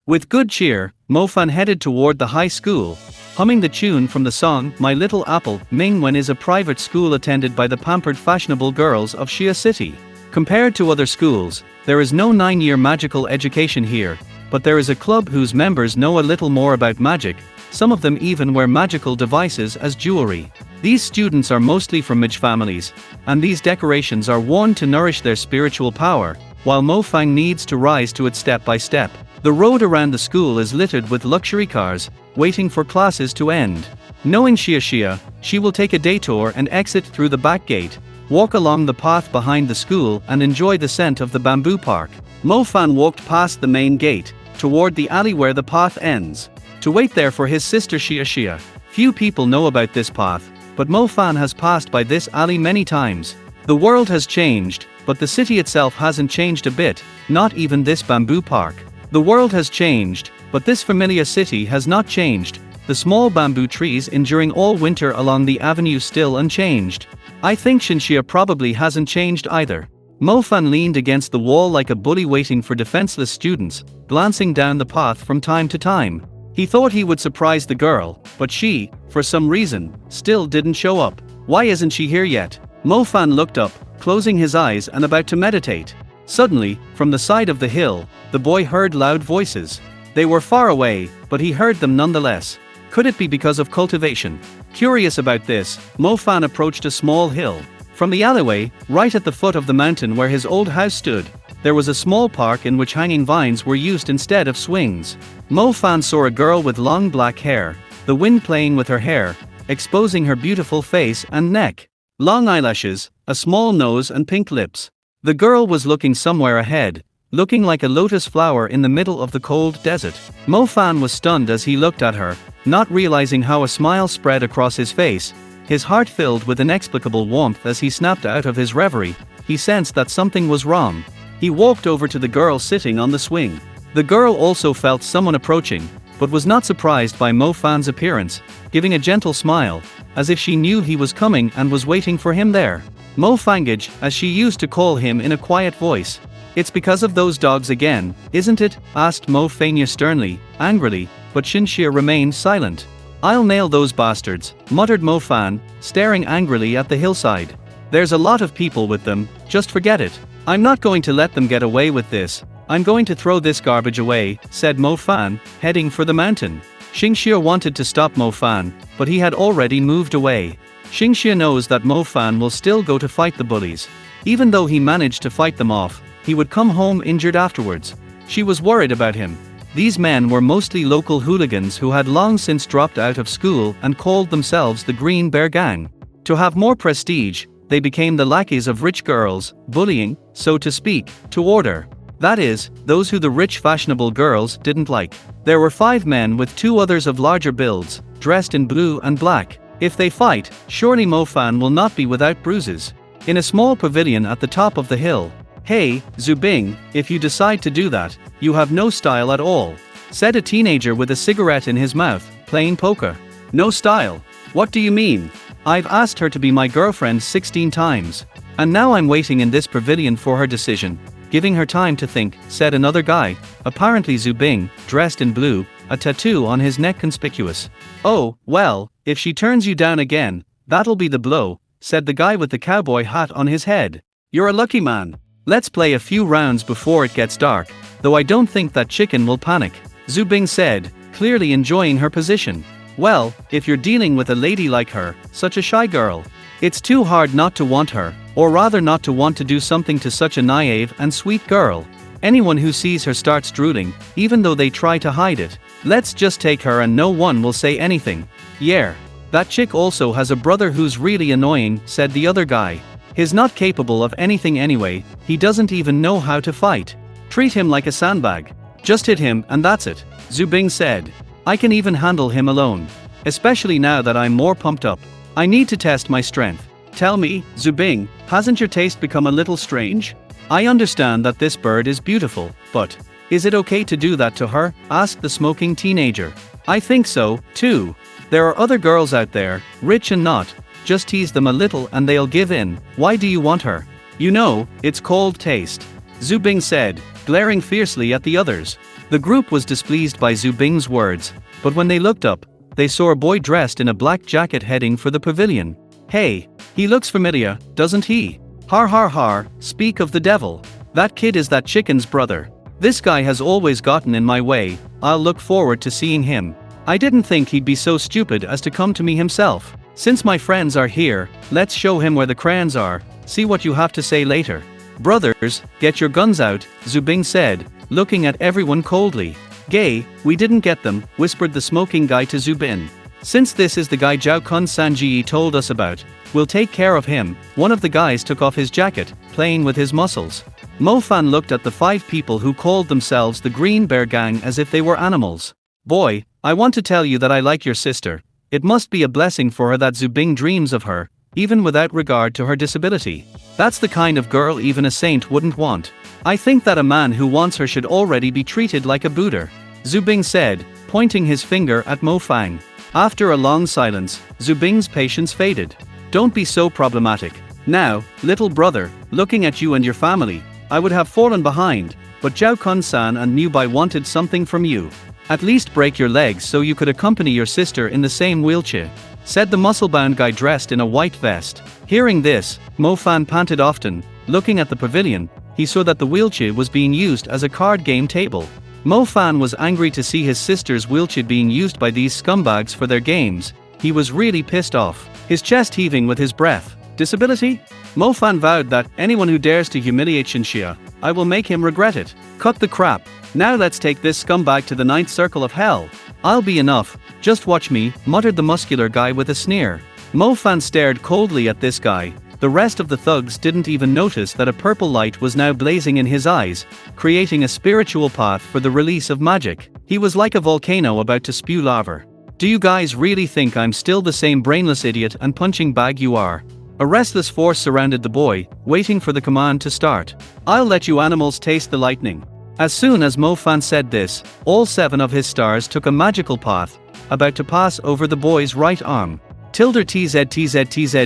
With good cheer, Mofan headed toward the high school, humming the tune from the song My Little Apple. Mingwen is a private school attended by the pampered fashionable girls of Xia City. Compared to other schools, there is no 9-year magical education here, but there is a club whose members know a little more about magic. Some of them even wear magical devices as jewelry. These students are mostly from rich families, and these decorations are worn to nourish their spiritual power, while Mofang needs to rise to it step by step. The road around the school is littered with luxury cars, waiting for classes to end. Knowing Xia, she will take a detour and exit through the back gate, walk along the path behind the school and enjoy the scent of the bamboo park. Mofan walked past the main gate, toward the alley where the path ends, to wait there for his sister Xia. Few people know about this path, but Mofan has passed by this alley many times. The world has changed, but the city itself hasn't changed a bit, not even this bamboo park. The world has changed, but this familiar city has not changed, the small bamboo trees enduring all winter along the avenue still unchanged. I think Xinxia probably hasn't changed either. Mofan leaned against the wall like a bully waiting for defenseless students, glancing down the path from time to time. He thought he would surprise the girl, but she, for some reason, still didn't show up. Why isn't she here yet? Mofan looked up, closing his eyes and about to meditate. Suddenly, from the side of the hill, the boy heard loud voices. They were far away, but he heard them nonetheless. Could it be because of cultivation? Curious about this, Mofan approached a small hill. From the alleyway, right at the foot of the mountain where his old house stood, there was a small park in which hanging vines were used instead of swings. Mofan saw a girl with long black hair, the wind playing with her hair, exposing her beautiful face and neck. Long eyelashes, a small nose and pink lips. The girl was looking somewhere ahead, looking like a lotus flower in the middle of the cold desert. Mofan was stunned as he looked at her, not realizing how a smile spread across his face, his heart filled with inexplicable warmth as he snapped out of his reverie. He sensed that something was wrong. He walked over to the girl sitting on the swing. The girl also felt someone approaching, but was not surprised by Mofan's appearance, giving a gentle smile, as if she knew he was coming and was waiting for him there. Mofangage, as she used to call him in a quiet voice. It's because of those dogs again, isn't it? Asked Mofanya sternly, angrily, but Xinxia remained silent. I'll nail those bastards, muttered Mofan, staring angrily at the hillside. There's a lot of people with them, just forget it. I'm not going to let them get away with this. I'm going to throw this garbage away, said Mofan, heading for the mountain. Xinxia wanted to stop Mofan, but he had already moved away. Xinxia knows that Mofan will still go to fight the bullies. Even though he managed to fight them off, he would come home injured afterwards. She was worried about him. These men were mostly local hooligans who had long since dropped out of school and called themselves the Green Bear Gang. To have more prestige, they became the lackeys of rich girls, bullying, so to speak, to order. That is, those who the rich fashionable girls didn't like. There were 5 men with 2 others of larger builds, dressed in blue and black. If they fight, surely Mofan will not be without bruises. In a small pavilion at the top of the hill. Hey, Zubing, if you decide to do that, you have no style at all, said a teenager with a cigarette in his mouth, playing poker. No style? What do you mean? I've asked her to be my girlfriend 16 times. And now I'm waiting in this pavilion for her decision, giving her time to think, said another guy, apparently Zubing, dressed in blue, a tattoo on his neck conspicuous. Oh, well, if she turns you down again, that'll be the blow, said the guy with the cowboy hat on his head. You're a lucky man. Let's play a few rounds before it gets dark, though I don't think that chicken will panic, Zubing said, clearly enjoying her position. Well, if you're dealing with a lady like her, such a shy girl, it's too hard not to want her, or rather not to want to do something to such a naive and sweet girl. Anyone who sees her starts drooling, even though they try to hide it. Let's just take her and no one will say anything. Yeah. That chick also has a brother who's really annoying, said the other guy. He's not capable of anything anyway, he doesn't even know how to fight. Treat him like a sandbag. Just hit him and that's it, Zubing said. I can even handle him alone. Especially now that I'm more pumped up. I need to test my strength. Tell me, Zubing, hasn't your taste become a little strange? I understand that this bird is beautiful, but is it okay to do that to her? Asked the smoking teenager. I think so, too. There are other girls out there, rich and not. Just tease them a little and they'll give in. Why do you want her? You know, it's called taste, Zubing said, glaring fiercely at the others. The group was displeased by Zhu Bing's words, but when they looked up, they saw a boy dressed in a black jacket heading for the pavilion. Hey, he looks familiar, doesn't he? Har har har, speak of the devil. That kid is that chicken's brother. This guy has always gotten in my way, I'll look forward to seeing him. I didn't think he'd be so stupid as to come to me himself. Since my friends are here, let's show him where the crayons are, see what you have to say later. Brothers, get your guns out, Zhu Bing said, looking at everyone coldly. Gay, we didn't get them, whispered the smoking guy to Zhu Bin. Since this is the guy Zhao Kun Sanji told us about, we'll take care of him. One of the guys took off his jacket, playing with his muscles. Mo Fan looked at the 5 people who called themselves the Green Bear Gang as if they were animals. Boy, I want to tell you that I like your sister. It must be a blessing for her that Zhu Bing dreams of her, even without regard to her disability. That's the kind of girl even a saint wouldn't want. I think that a man who wants her should already be treated like a Buddha, Zhu Bing said, pointing his finger at Mo Fang. After a long silence, Zhu Bing's patience faded. Don't be so problematic. Now, little brother, looking at you and your family, I would have fallen behind, but Zhao Kun-san and Niu Bai wanted something from you. At least break your legs so you could accompany your sister in the same wheelchair, said the muscle-bound guy dressed in a white vest. Hearing this, Mo Fan panted often. Looking at the pavilion, he saw that the wheelchair was being used as a card game table. Mo Fan was angry to see his sister's wheelchair being used by these scumbags for their games. He was really pissed off, his chest heaving with his breath. Disability? Mo Fan vowed that anyone who dares to humiliate Shinxia, I will make him regret it. Cut the crap. Now let's take this scumbag to the 9th circle of hell. I'll be enough, just watch me, muttered the muscular guy with a sneer. Mo Fan stared coldly at this guy. The rest of the thugs didn't even notice that a purple light was now blazing in his eyes, creating a spiritual path for the release of magic. He was like a volcano about to spew lava. Do you guys really think I'm still the same brainless idiot and punching bag you are? A restless force surrounded the boy, waiting for the command to start. I'll let you animals taste the lightning. As soon as Mo Fan said this, all 7 of his stars took a magical path, about to pass over the boy's right arm. Tilde TZ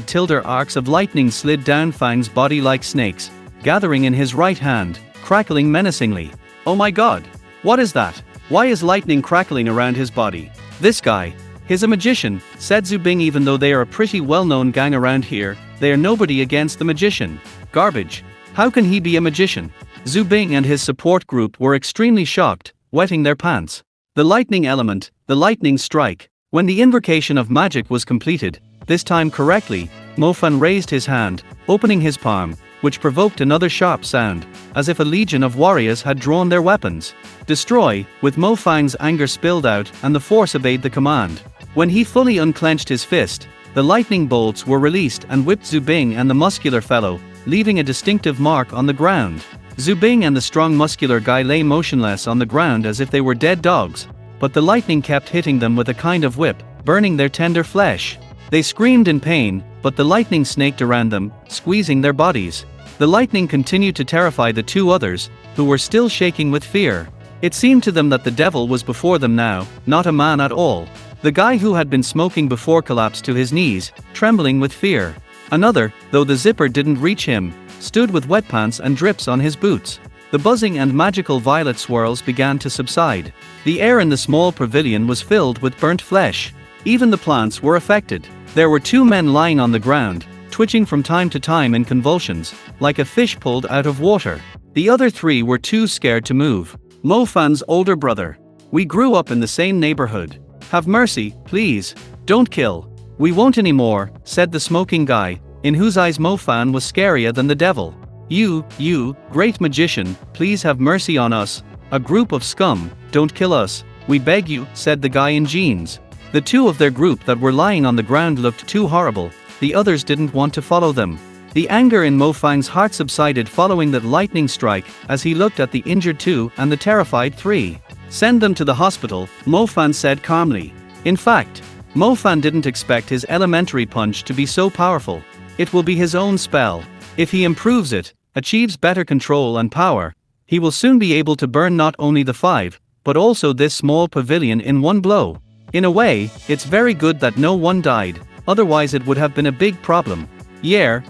tilde arcs of lightning slid down Fang's body like snakes, gathering in his right hand, crackling menacingly. Oh my god! What is that? Why is lightning crackling around his body? This guy, he's a magician, said Zhu Bing. Even though they are a pretty well-known gang around here, they are nobody against the magician. Garbage. How can he be a magician? Zhu Bing and his support group were extremely shocked, wetting their pants. The lightning element, the lightning strike. When the invocation of magic was completed, this time correctly, Mo Fan raised his hand, opening his palm, which provoked another sharp sound, as if a legion of warriors had drawn their weapons. Destroy, with Mo Fang's anger spilled out and the force obeyed the command. When he fully unclenched his fist, the lightning bolts were released and whipped Zhu Bing and the muscular fellow, leaving a distinctive mark on the ground. Zhu Bing and the strong muscular guy lay motionless on the ground as if they were dead dogs, but the lightning kept hitting them with a kind of whip, burning their tender flesh. They screamed in pain, but the lightning snaked around them, squeezing their bodies. The lightning continued to terrify the 2 others, who were still shaking with fear. It seemed to them that the devil was before them now, not a man at all. The guy who had been smoking before collapsed to his knees, trembling with fear. Another, though the zipper didn't reach him, stood with wet pants and drips on his boots. The buzzing and magical violet swirls began to subside. The air in the small pavilion was filled with burnt flesh. Even the plants were affected. There were 2 men lying on the ground, twitching from time to time in convulsions, like a fish pulled out of water. The other 3 were too scared to move. Mo Fan's older brother. We grew up in the same neighborhood. Have mercy, please. Don't kill. We won't anymore, said the smoking guy, in whose eyes Mo Fan was scarier than the devil. You, great magician, please have mercy on us. A group of scum, don't kill us, we beg you, said the guy in jeans. The 2 of their group that were lying on the ground looked too horrible, the others didn't want to follow them. The anger in Mo Fang's heart subsided following that lightning strike as he looked at the injured 2 and the terrified 3. Send them to the hospital, Mo Fan said calmly. In fact, Mo Fan didn't expect his elementary punch to be so powerful. It will be his own spell. If he improves it, achieves better control and power, he will soon be able to burn not only the 5, but also this small pavilion in one blow. In a way, it's very good that no one died, otherwise it would have been a big problem. Yeah,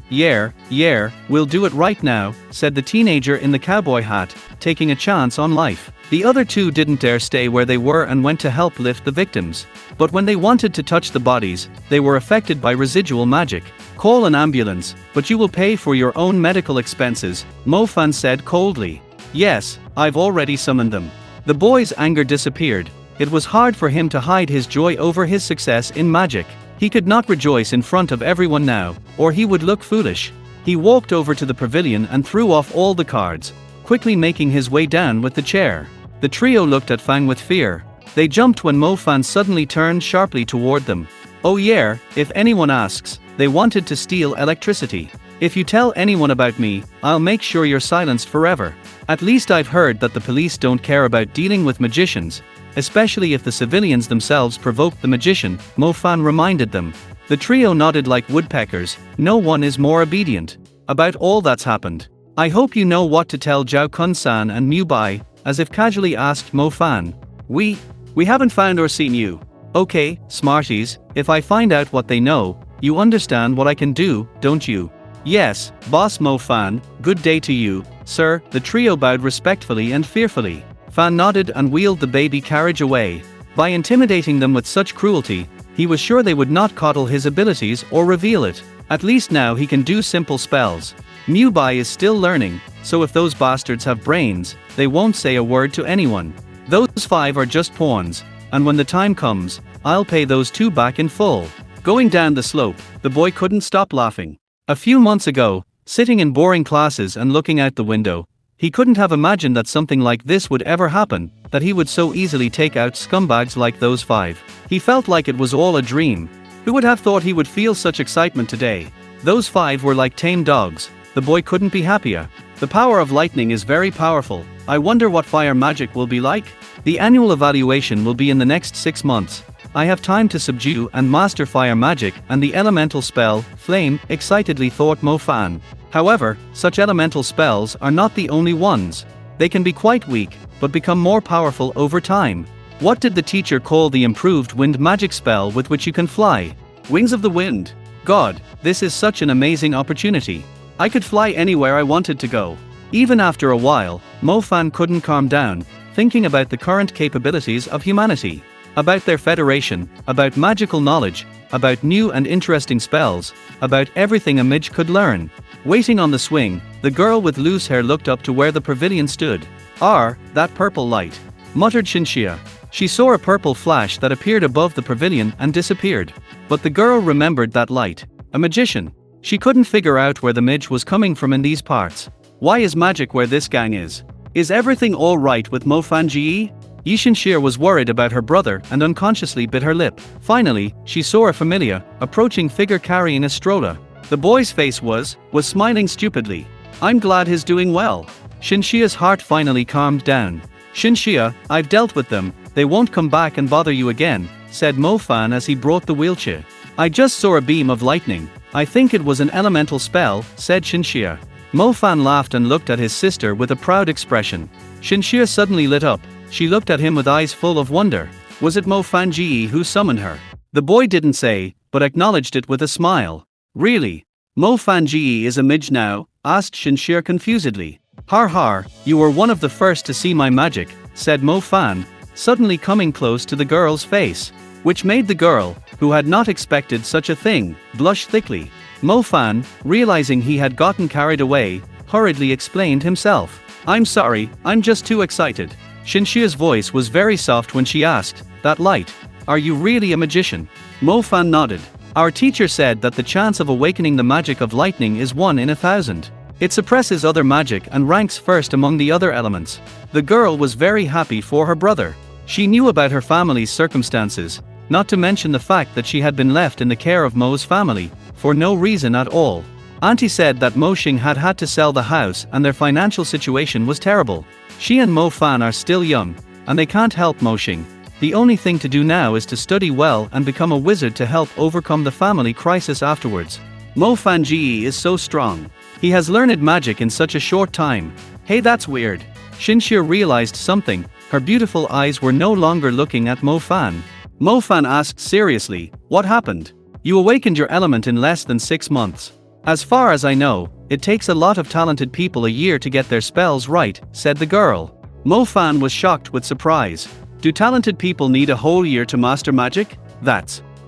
we'll do it right now, said the teenager in the cowboy hat, taking a chance on life. The other two didn't dare stay where they were and went to help lift the victims. But when they wanted to touch the bodies, they were affected by residual magic. Call an ambulance, but you will pay for your own medical expenses, Mo Fan said coldly. Yes, I've already summoned them. The boy's anger disappeared. It was hard for him to hide his joy over his success in magic. He could not rejoice in front of everyone now, or he would look foolish. He walked over to the pavilion and threw off all the cards, quickly making his way down with the chair. The trio looked at Fang with fear. They jumped when Mo Fan suddenly turned sharply toward them. Oh yeah, if anyone asks, they wanted to steal electricity. If you tell anyone about me, I'll make sure you're silenced forever. At least I've heard that the police don't care about dealing with magicians, especially if the civilians themselves provoke the magician, Mo Fan reminded them. The trio nodded like woodpeckers. No one is more obedient. About all that's happened. I hope you know what to tell Zhao Kun-san and Mu Bai, as if casually asked Mo Fan. We haven't found or seen you. Okay, smarties, if I find out what they know, you understand what I can do, don't you? Yes, boss Mo Fan, good day to you, sir. The trio bowed respectfully and fearfully. Fan nodded and wheeled the baby carriage away. By intimidating them with such cruelty, he was sure they would not coddle his abilities or reveal it. At least now he can do simple spells. Mu Bai is still learning, so if those bastards have brains, they won't say a word to anyone. Those 5 are just pawns, and when the time comes, I'll pay those 2 back in full. Going down the slope, the boy couldn't stop laughing. A few months ago, sitting in boring classes and looking out the window, he couldn't have imagined that something like this would ever happen, that he would so easily take out scumbags like those 5. He felt like it was all a dream. Who would have thought he would feel such excitement today? Those 5 were like tame dogs. The boy couldn't be happier. The power of lightning is very powerful. I wonder what fire magic will be like? The annual evaluation will be in the next 6 months. I have time to subdue and master fire magic and the elemental spell, flame, excitedly thought Mo Fan. However, such elemental spells are not the only ones. They can be quite weak, but become more powerful over time. What did the teacher call the improved wind magic spell with which you can fly? Wings of the wind. God, this is such an amazing opportunity. I could fly anywhere I wanted to go. Even after a while, Mo Fan couldn't calm down, thinking about the current capabilities of humanity. About their federation, about magical knowledge, about new and interesting spells, about everything a midge could learn. Waiting on the swing, the girl with loose hair looked up to where the pavilion stood. That purple light, muttered Shinshia. She saw a purple flash that appeared above the pavilion and disappeared. But the girl remembered that light. A magician. She couldn't figure out where the midge was coming from in these parts. Why is magic where this gang is? Is everything all right with Mo Fan Ji? Yishinshir was worried about her brother and unconsciously bit her lip. Finally, she saw a familiar, approaching figure carrying a stroller. The boy's face was smiling stupidly. I'm glad he's doing well. Shinshia's heart finally calmed down. Shinshia, I've dealt with them, they won't come back and bother you again, said Mo Fan as he brought the wheelchair. I just saw a beam of lightning. I think it was an elemental spell, said Shinshia. Mo Fan laughed and looked at his sister with a proud expression. Shinshia suddenly lit up. She looked at him with eyes full of wonder. Was it Mo Fan Ji who summoned her? The boy didn't say, but acknowledged it with a smile. Really? Mo Fan Ji is a midge now? Asked Shinshia confusedly. Har, you were one of the first to see my magic, said Mo Fan, suddenly coming close to the girl's face. Which made the girl, who had not expected such a thing, blush thickly. Mo Fan, realizing he had gotten carried away, hurriedly explained himself. I'm sorry, I'm just too excited. Shinshia's voice was very soft when she asked, that light, are you really a magician? Mo Fan nodded. Our teacher said that the chance of awakening the magic of lightning is 1 in 1,000. It suppresses other magic and ranks first among the other elements. The girl was very happy for her brother. She knew about her family's circumstances, not to mention the fact that she had been left in the care of Mo's family, for no reason at all. Auntie said that Mo Xing had had to sell the house and their financial situation was terrible. She and Mo Fan are still young, and they can't help Mo Xing. The only thing to do now is to study well and become a wizard to help overcome the family crisis afterwards. Mo Fan Ji is so strong. He has learned magic in such a short time. Hey, that's weird. Shinshia realized something. Her beautiful eyes were no longer looking at Mo Fan. Mo Fan asked seriously, what happened? You awakened your element in less than 6 months. As far as I know, it takes a lot of talented people a year to get their spells right, said the girl. Mo Fan was shocked with surprise. Do talented people need a whole year to master magic?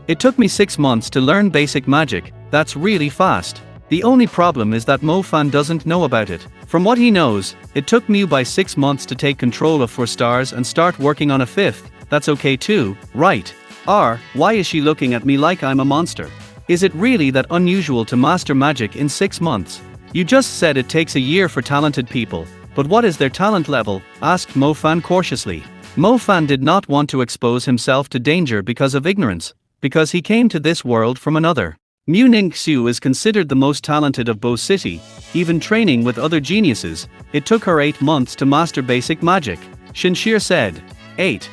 It took me 6 months to learn basic magic, that's really fast. The only problem is that Mo Fan doesn't know about it. From what he knows, it took Mew by 6 months to take control of 4 stars and start working on a 5th, that's okay too, right? Why is she looking at me like I'm a monster? Is it really that unusual to master magic in 6 months? You just said it takes a year for talented people, but what is their talent level? Asked Mo Fan cautiously. Mo Fan did not want to expose himself to danger because of ignorance, because he came to this world from another. Mew Ningxiu is considered the most talented of Bo City, even training with other geniuses. It took her 8 months to master basic magic. Shinshir said. 8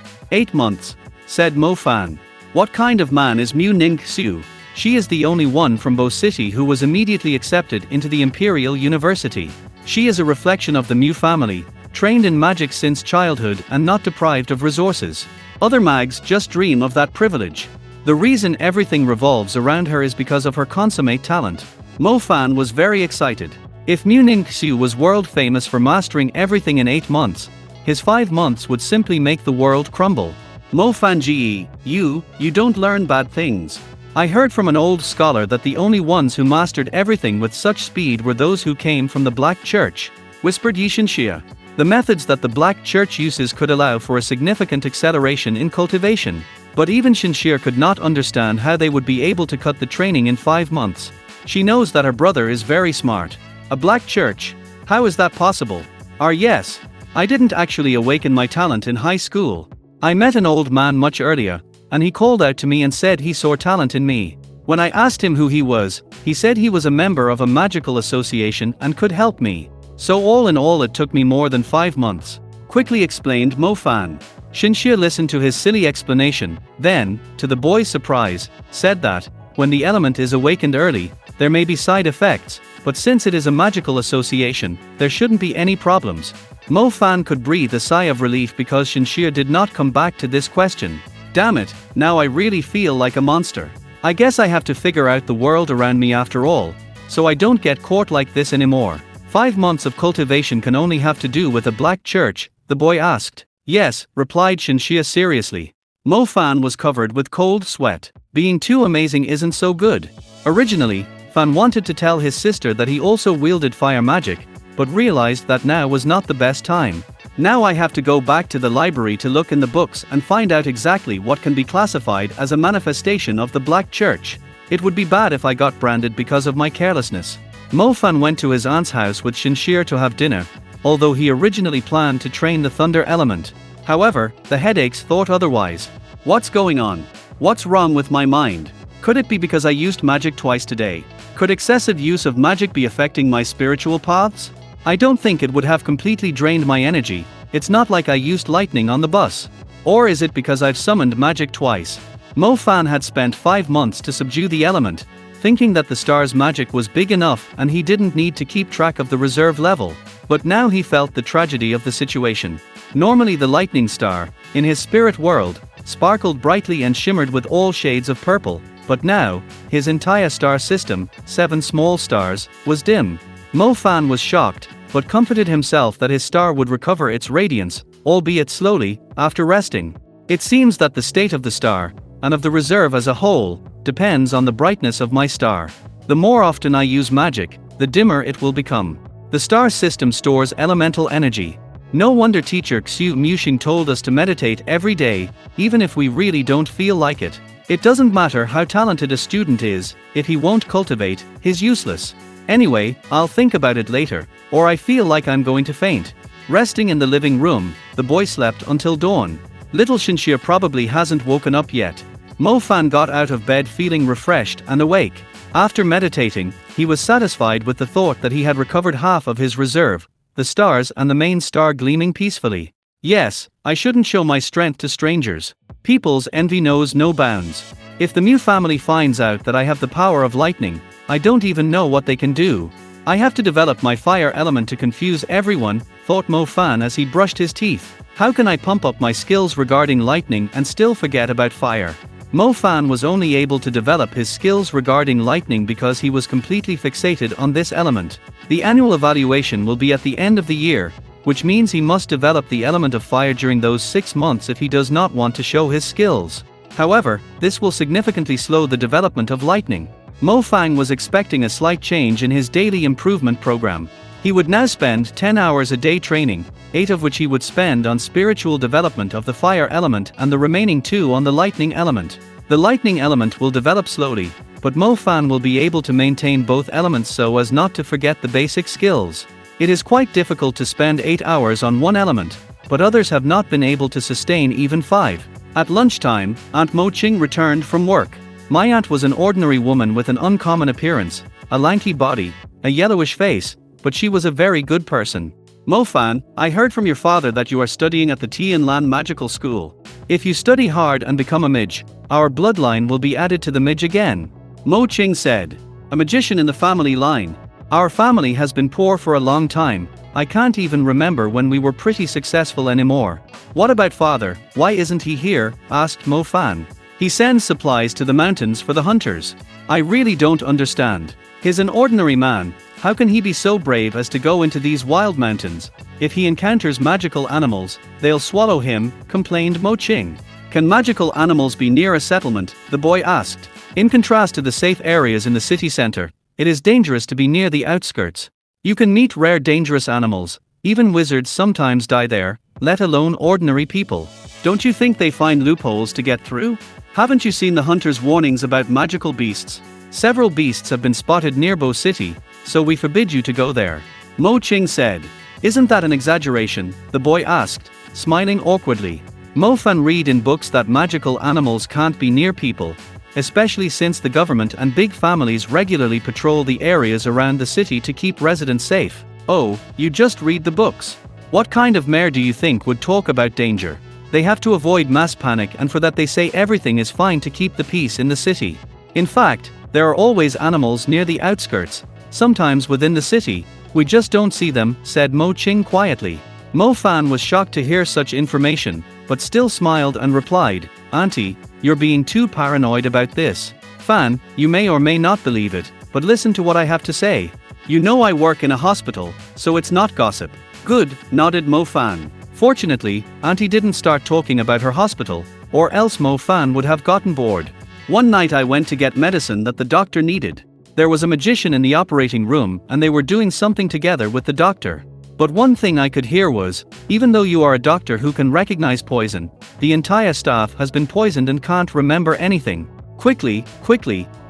months, said Mo Fan. What kind of man is Mew Ningxiu? She is the only one from Bo City who was immediately accepted into the Imperial University. She is a reflection of the Mew family, trained in magic since childhood and not deprived of resources. Other mags just dream of that privilege. The reason everything revolves around her is because of her consummate talent. Mo Fan was very excited. If Mew Ningxiu was world famous for mastering everything in 8 months, his 5 months would simply make the world crumble. Mo Fan Ji, you don't learn bad things. I heard from an old scholar that the only ones who mastered everything with such speed were those who came from the Black Church, whispered Yi Shinxia. The methods that the Black Church uses could allow for a significant acceleration in cultivation. But even Shinshir could not understand how they would be able to cut the training in 5 months. She knows that her brother is very smart. A Black Church? How is that possible? Yes. I didn't actually awaken my talent in high school. I met an old man much earlier, and he called out to me and said he saw talent in me. When I asked him who he was, he said he was a member of a magical association and could help me. So all in all it took me more than 5 months. Quickly explained Mo Fan. Shinshir listened to his silly explanation, then, to the boy's surprise, said that, when the element is awakened early, there may be side effects, but since it is a magical association, there shouldn't be any problems. Mo Fan could breathe a sigh of relief because Shinshir did not come back to this question. Damn it, now I really feel like a monster. I guess I have to figure out the world around me after all, so I don't get caught like this anymore. 5 months of cultivation can only have to do with a Black Church, the boy asked. Yes, replied Shinshia seriously. Mo Fan was covered with cold sweat. Being too amazing isn't so good. Originally, Fan wanted to tell his sister that he also wielded fire magic, but realized that now was not the best time. Now I have to go back to the library to look in the books and find out exactly what can be classified as a manifestation of the Black Church. It would be bad if I got branded because of my carelessness. Mo Fan went to his aunt's house with Shinshir to have dinner, although he originally planned to train the thunder element. However, the headaches thought otherwise. What's going on? What's wrong with my mind? Could it be because I used magic twice today? Could excessive use of magic be affecting my spiritual paths? I don't think it would have completely drained my energy. It's not like I used lightning on the bus. Or is it because I've summoned magic twice? Mo Fan had spent 5 months to subdue the element, thinking that the star's magic was big enough and he didn't need to keep track of the reserve level. But now he felt the tragedy of the situation. Normally the lightning star, in his spirit world, sparkled brightly and shimmered with all shades of purple, but now, his entire star system, 7 small stars, was dim. Mo Fan was shocked, but comforted himself that his star would recover its radiance, albeit slowly, after resting. It seems that the state of the star, and of the reserve as a whole, depends on the brightness of my star. The more often I use magic, the dimmer it will become. The star system stores elemental energy. No wonder teacher Xu Muxing told us to meditate every day, even if we really don't feel like it. It doesn't matter how talented a student is, if he won't cultivate, he's useless. Anyway, I'll think about it later, or I feel like I'm going to faint. Resting in the living room, the boy slept until dawn. Little Shinshir probably hasn't woken up yet. Mo Fan got out of bed feeling refreshed and awake. After meditating, he was satisfied with the thought that he had recovered half of his reserve, the stars and the main star gleaming peacefully. Yes, I shouldn't show my strength to strangers. People's envy knows no bounds. If the Mew family finds out that I have the power of lightning, I don't even know what they can do. I have to develop my fire element to confuse everyone, thought Mo Fan as he brushed his teeth. How can I pump up my skills regarding lightning and still forget about fire? Mo Fan was only able to develop his skills regarding lightning because he was completely fixated on this element. The annual evaluation will be at the end of the year, which means he must develop the element of fire during those 6 months if he does not want to show his skills. However, this will significantly slow the development of lightning. Mo Fang was expecting a slight change in his daily improvement program. He would now spend 10 hours a day training, 8 of which he would spend on spiritual development of the fire element and the remaining 2 on the lightning element. The lightning element will develop slowly, but Mo Fan will be able to maintain both elements so as not to forget the basic skills. It is quite difficult to spend 8 hours on one element, but others have not been able to sustain even 5. At lunchtime, Aunt Mo Ching returned from work. My aunt was an ordinary woman with an uncommon appearance, a lanky body, a yellowish face, but she was a very good person. Mo Fan, I heard from your father that you are studying at the Tianlan Magical School. If you study hard and become a mage, our bloodline will be added to the mage again. Mo Ching said. A magician in the family line. Our family has been poor for a long time. I can't even remember when we were pretty successful anymore. What about father, why isn't he here? Asked Mo Fan. He sends supplies to the mountains for the hunters. I really don't understand. He's an ordinary man, how can he be so brave as to go into these wild mountains? If he encounters magical animals, they'll swallow him, complained Mo Ching. Can magical animals be near a settlement? The boy asked. In contrast to the safe areas in the city center, it is dangerous to be near the outskirts. You can meet rare dangerous animals, even wizards sometimes die there, let alone ordinary people. Don't you think they find loopholes to get through? Haven't you seen the hunters' warnings about magical beasts? Several beasts have been spotted near Bo City, so we forbid you to go there. Mo Ching said. Isn't that an exaggeration? The boy asked, smiling awkwardly. Mo Fan read in books that magical animals can't be near people, especially since the government and big families regularly patrol the areas around the city to keep residents safe. Oh, you just read the books. What kind of mayor do you think would talk about danger? They have to avoid mass panic, and for that they say everything is fine to keep the peace in the city. In fact, there are always animals near the outskirts, sometimes within the city, we just don't see them, said Mo Ching quietly. Mo Fan was shocked to hear such information, but still smiled and replied, Auntie, you're being too paranoid about this. Fan, you may or may not believe it, but listen to what I have to say. You know I work in a hospital, so it's not gossip. Good, nodded Mo Fan. Fortunately, Auntie didn't start talking about her hospital, or else Mo Fan would have gotten bored. One night I went to get medicine that the doctor needed. There was a magician in the operating room and they were doing something together with the doctor. But one thing I could hear was, even though you are a doctor who can recognize poison, the entire staff has been poisoned and can't remember anything. Quickly,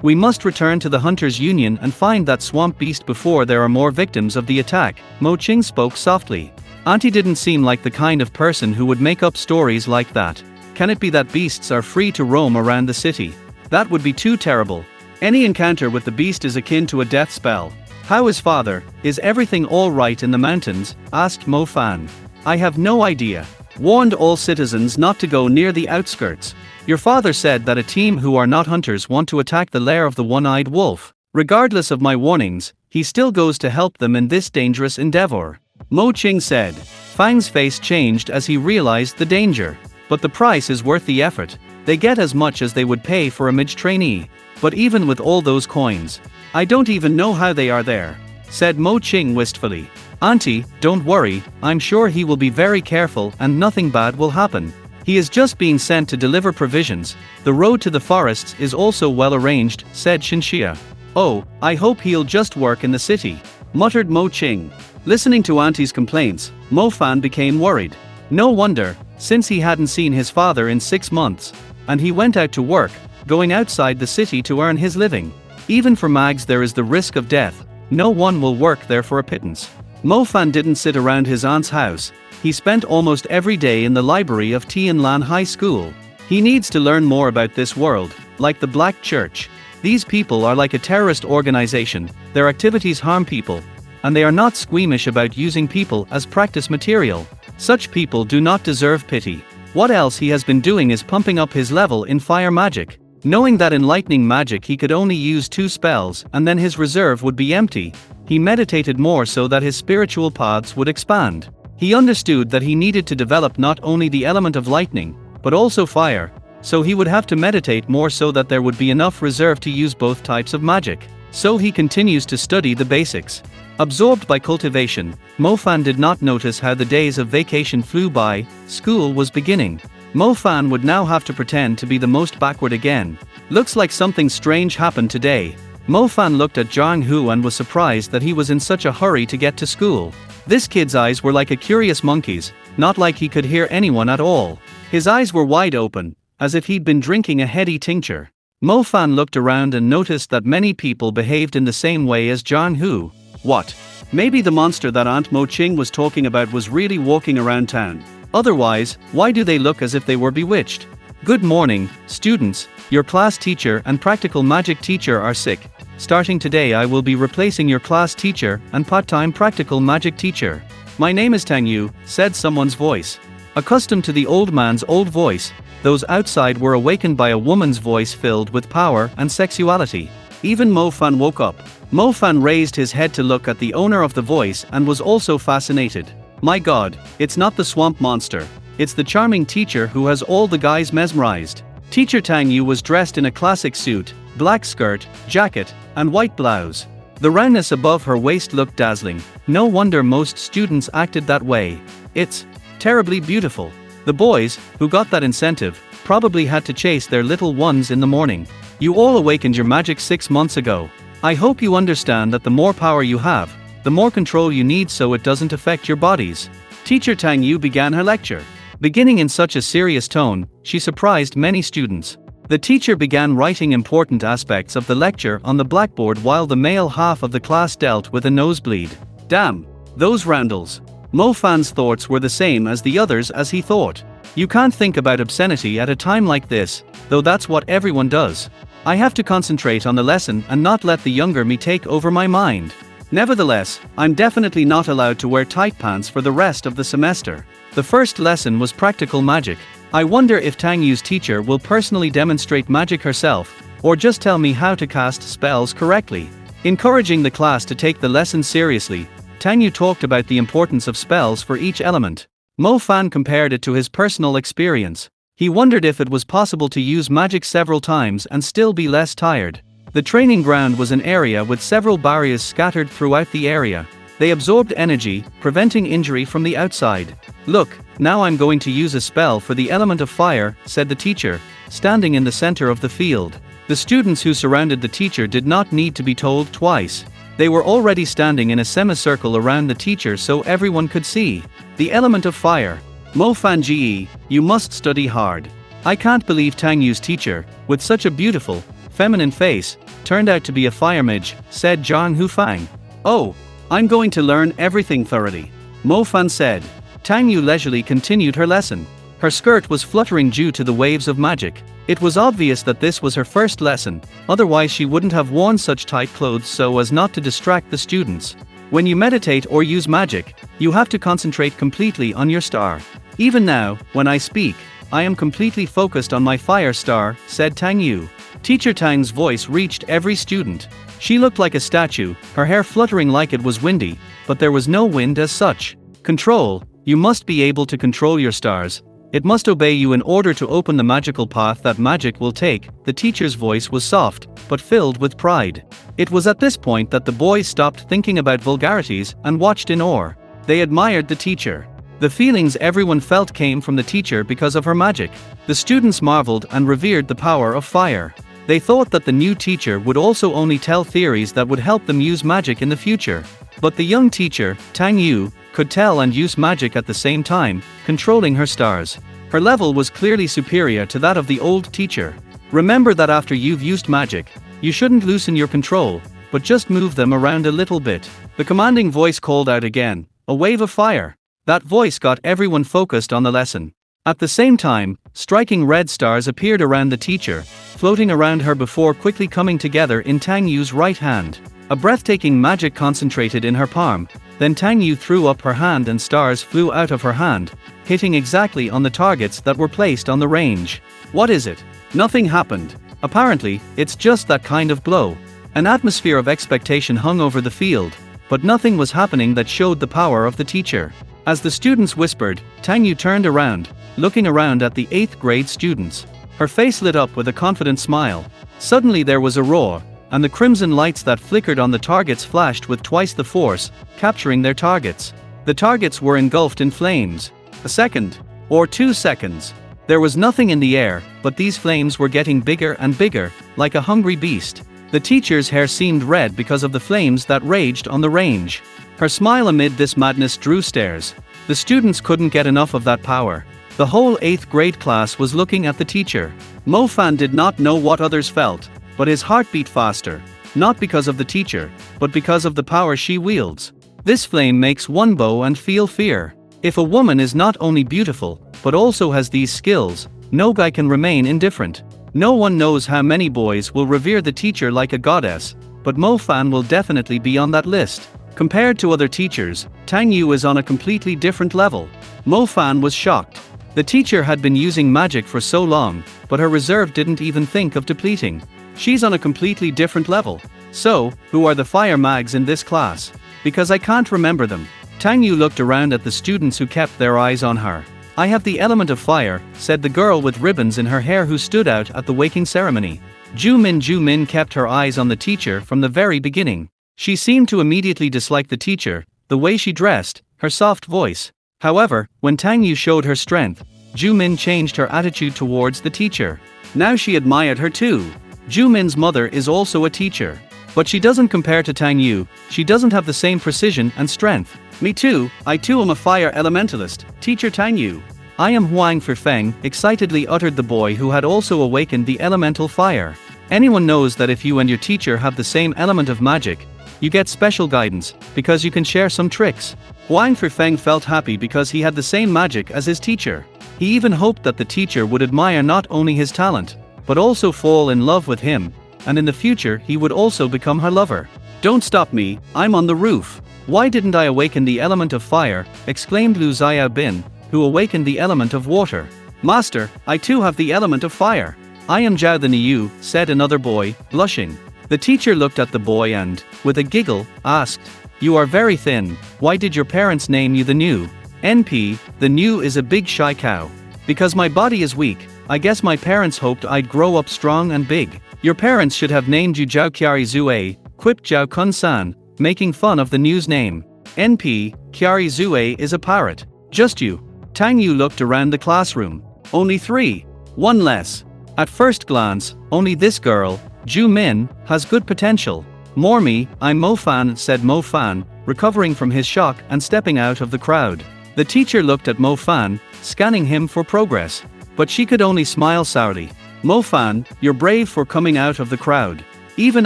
we must return to the Hunters Union and find that swamp beast before there are more victims of the attack. Mo Ching spoke softly. Auntie didn't seem like the kind of person who would make up stories like that. Can it be that beasts are free to roam around the city? That would be too terrible. Any encounter with the beast is akin to a death spell. How is father? Is everything all right in the mountains? Asked Mo Fan. I have no idea. Warned all citizens not to go near the outskirts. Your father said that a team who are not hunters want to attack the lair of the one-eyed wolf. Regardless of my warnings, he still goes to help them in this dangerous endeavor. Mo Ching said. Fang's face changed as he realized the danger. But the price is worth the effort. They get as much as they would pay for a mage trainee. But even with all those coins, I don't even know how they are there, said Mo Ching wistfully. Auntie, don't worry, I'm sure he will be very careful and nothing bad will happen. He is just being sent to deliver provisions. The road to the forests is also well arranged, said Shinxia. Oh, I hope he'll just work in the city, muttered Mo Ching. Listening to Auntie's complaints, Mo Fan became worried. No wonder, since he hadn't seen his father in 6 months, and he went out to work, going outside the city to earn his living. Even for mags there is the risk of death, no one will work there for a pittance. Mo Fan didn't sit around his aunt's house, he spent almost every day in the library of Tianlan High School. He needs to learn more about this world, like the Black Church. These people are like a terrorist organization, their activities harm people, and they are not squeamish about using people as practice material. Such people do not deserve pity. What else he has been doing is pumping up his level in fire magic. Knowing that in lightning magic he could only use 2 spells and then his reserve would be empty, he meditated more so that his spiritual paths would expand. He understood that he needed to develop not only the element of lightning, but also fire, so he would have to meditate more so that there would be enough reserve to use both types of magic. So he continues to study the basics. Absorbed by cultivation, Mo-fan did not notice how the days of vacation flew by. School was beginning. Mo-fan would now have to pretend to be the most backward again. Looks like something strange happened today. Mo-fan looked at Jang-hoo and was surprised that he was in such a hurry to get to school. This kid's eyes were like a curious monkey's, not like he could hear anyone at all. His eyes were wide open, as if he'd been drinking a heady tincture. Mo-fan looked around and noticed that many people behaved in the same way as Jang-hoo. What? Maybe the monster that Aunt Mo-ching was talking about was really walking around town. Otherwise, why do they look as if they were bewitched? Good morning, students. Your class teacher and practical magic teacher are sick. Starting today I will be replacing your class teacher and part-time practical magic teacher. My name is Tang Yu, said someone's voice. Accustomed to the old man's old voice, those outside were awakened by a woman's voice filled with power and sexuality. Even Mo-fan woke up. Mo-fan raised his head to look at the owner of the voice and was also fascinated. My god, it's not the swamp monster. It's the charming teacher who has all the guys mesmerized. Teacher Tang Yu was dressed in a classic suit, black skirt, jacket, and white blouse. The roundness above her waist looked dazzling. No wonder most students acted that way. It's terribly beautiful. The boys, who got that incentive, probably had to chase their little ones in the morning. You all awakened your magic 6 months ago. I hope you understand that the more power you have, the more control you need so it doesn't affect your bodies. Teacher Tang Yu began her lecture. Beginning in such a serious tone, she surprised many students. The teacher began writing important aspects of the lecture on the blackboard while the male half of the class dealt with a nosebleed. Damn, those roundels. Mo-fan's thoughts were the same as the others as he thought. You can't think about obscenity at a time like this, though that's what everyone does. I have to concentrate on the lesson and not let the younger me take over my mind. Nevertheless, I'm definitely not allowed to wear tight pants for the rest of the semester. The first lesson was practical magic. I wonder if Tang Yu's teacher will personally demonstrate magic herself, or just tell me how to cast spells correctly. Encouraging the class to take the lesson seriously, Tang Yu talked about the importance of spells for each element. Mo-fan compared it to his personal experience. He wondered if it was possible to use magic several times and still be less tired. The training ground was an area with several barriers scattered throughout the area. They absorbed energy, preventing injury from the outside. Look, now I'm going to use a spell for the element of fire, said the teacher, standing in the center of the field. The students who surrounded the teacher did not need to be told twice. They were already standing in a semicircle around the teacher so everyone could see. The element of fire. Mo-fan Ge, you must study hard. I can't believe Tang Yu's teacher, with such a beautiful, feminine face, turned out to be a fire mage, said Jang-hoo Fang. Oh, I'm going to learn everything thoroughly, Mo-fan said. Tang Yu leisurely continued her lesson. Her skirt was fluttering due to the waves of magic. It was obvious that this was her first lesson, otherwise she wouldn't have worn such tight clothes so as not to distract the students. When you meditate or use magic, you have to concentrate completely on your star. Even now, when I speak, I am completely focused on my fire star, said Tang Yu. Teacher Tang's voice reached every student. She looked like a statue, her hair fluttering like it was windy, but there was no wind as such. Control, you must be able to control your stars. It must obey you in order to open the magical path that magic will take. The teacher's voice was soft, but filled with pride. It was at this point that the boys stopped thinking about vulgarities and watched in awe. They admired the teacher. The feelings everyone felt came from the teacher because of her magic. The students marveled and revered the power of fire. They thought that the new teacher would also only tell theories that would help them use magic in the future. But the young teacher, Tang Yu, could tell and use magic at the same time, controlling her stars. Her level was clearly superior to that of the old teacher. Remember that after you've used magic, you shouldn't loosen your control, but just move them around a little bit. The commanding voice called out again, a wave of fire. That voice got everyone focused on the lesson. At the same time, striking red stars appeared around the teacher, floating around her before quickly coming together in Tang Yu's right hand. A breathtaking magic concentrated in her palm, then Tang Yu threw up her hand and stars flew out of her hand, hitting exactly on the targets that were placed on the range. What is it? Nothing happened. Apparently, it's just that kind of blow. An atmosphere of expectation hung over the field, but nothing was happening that showed the power of the teacher. As the students whispered, Tang Yu turned around, looking around at the 8th grade students. Her face lit up with a confident smile. Suddenly there was a roar, and the crimson lights that flickered on the targets flashed with twice the force, capturing their targets. The targets were engulfed in flames. A second, or 2 seconds. There was nothing in the air, but these flames were getting bigger and bigger, like a hungry beast. The teacher's hair seemed red because of the flames that raged on the range. Her smile amid this madness drew stares. The students couldn't get enough of that power. The whole 8th grade class was looking at the teacher. Mo Fan did not know what others felt, but his heart beat faster, not because of the teacher, but because of the power she wields. This flame makes one bow and feel fear. If a woman is not only beautiful, but also has these skills, no guy can remain indifferent. No one knows how many boys will revere the teacher like a goddess, but Mo Fan will definitely be on that list. Compared to other teachers, Tang Yu is on a completely different level. Mo Fan was shocked. The teacher had been using magic for so long, but her reserve didn't even think of depleting. She's on a completely different level. So, who are the fire mags in this class? Because I can't remember them. Tang Yu looked around at the students who kept their eyes on her. I have the element of fire, said the girl with ribbons in her hair who stood out at the waking ceremony. Ju Min kept her eyes on the teacher from the very beginning. She seemed to immediately dislike the teacher, the way she dressed, her soft voice. However, when Tang Yu showed her strength, Ju Min changed her attitude towards the teacher. Now she admired her too. Ju Min's mother is also a teacher. But she doesn't compare to Tang Yu, she doesn't have the same precision and strength. Me too, I too am a fire elementalist, teacher Tang Yu. I am Huang Fifeng, excitedly uttered the boy who had also awakened the elemental fire. Anyone knows that if you and your teacher have the same element of magic, you get special guidance, because you can share some tricks. Huang Fifeng felt happy because he had the same magic as his teacher. He even hoped that the teacher would admire not only his talent, but also fall in love with him, and in the future he would also become her lover. Don't stop me, I'm on the roof. Why didn't I awaken the element of fire, exclaimed Lu Xiaobin, who awakened the element of water. Master, I too have the element of fire. I am Zhao the Niu, said another boy, blushing. The teacher looked at the boy and, with a giggle, asked, You are very thin, why did your parents name you the Niu? NP, the Niu is a big shy cow. Because my body is weak, I guess my parents hoped I'd grow up strong and big. Your parents should have named you Zhao Qiari Zue, quipped Zhao Kun-san, making fun of the Niu's name. NP, Qiari Zue is a parrot. Just you. Tang Yu looked around the classroom. Only 3. One less. At first glance, only this girl, Ju Min, has good potential. More me, I'm Mo Fan, said Mo Fan, recovering from his shock and stepping out of the crowd. The teacher looked at Mo Fan, scanning him for progress. But she could only smile sourly. Mo Fan, you're brave for coming out of the crowd. Even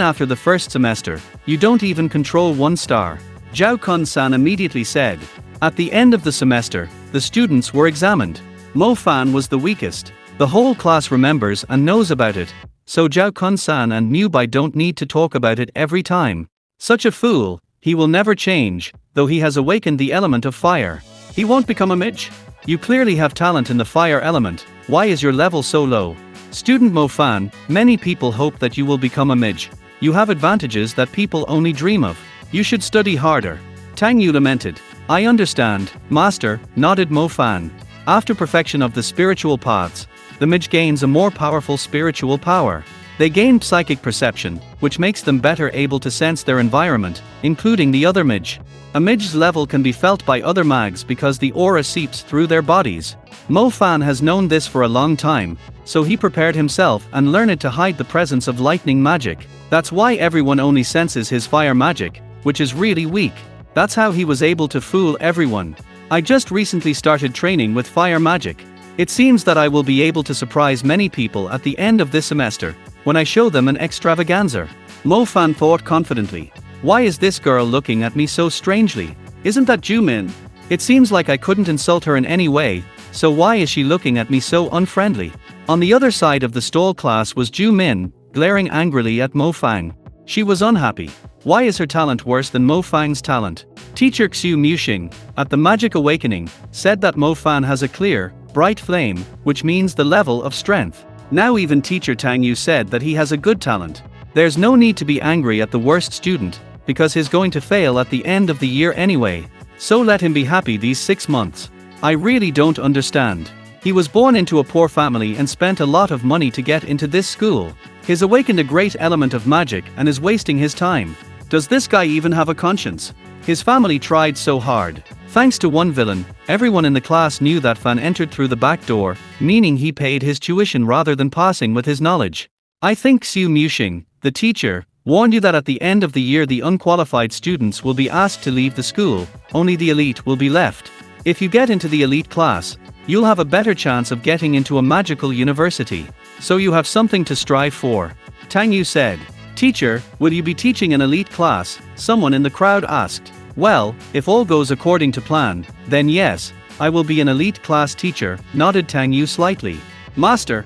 after the first semester, you don't even control 1 star. Zhao Kun-san immediately said. At the end of the semester, the students were examined. Mo Fan was the weakest. The whole class remembers and knows about it. So Zhao Kun-san and Mu Bai don't need to talk about it every time. Such a fool, he will never change, though he has awakened the element of fire. He won't become a midge? You clearly have talent in the fire element, why is your level so low? Student Mo Fan, many people hope that you will become a midge. You have advantages that people only dream of. You should study harder. Tang Yu lamented. I understand, master, nodded Mo Fan. After perfection of the spiritual paths, the midge gains a more powerful spiritual power. They gain psychic perception, which makes them better able to sense their environment, including the other midge. A midge's level can be felt by other mags because the aura seeps through their bodies. Mo Fan has known this for a long time, so he prepared himself and learned to hide the presence of lightning magic. That's why everyone only senses his fire magic, which is really weak. That's how he was able to fool everyone. I just recently started training with fire magic. It seems that I will be able to surprise many people at the end of this semester, when I show them an extravaganza. Mo Fan thought confidently. Why is this girl looking at me so strangely? Isn't that Ju Min? It seems like I couldn't insult her in any way, so why is she looking at me so unfriendly? On the other side of the stall class was Ju Min, glaring angrily at Mo Fang. She was unhappy. Why is her talent worse than Mo Fang's talent? Teacher Xu Muxing, at the Magic Awakening, said that Mo Fan has a clear, bright flame, which means the level of strength. Now even teacher Tang Yu said that he has a good talent. There's no need to be angry at the worst student, because he's going to fail at the end of the year anyway. So let him be happy these 6 months. I really don't understand. He was born into a poor family and spent a lot of money to get into this school. He's awakened a great element of magic and is wasting his time. Does this guy even have a conscience? His family tried so hard. Thanks to one villain, everyone in the class knew that Fan entered through the back door, meaning he paid his tuition rather than passing with his knowledge. I think Xu Muxing, the teacher, warned you that at the end of the year the unqualified students will be asked to leave the school, only the elite will be left. If you get into the elite class, you'll have a better chance of getting into a magical university. So you have something to strive for. Tang Yu said. Teacher, will you be teaching an elite class? Someone in the crowd asked. Well, if all goes according to plan, then yes, I will be an elite class teacher, nodded Tang Yu slightly. Master,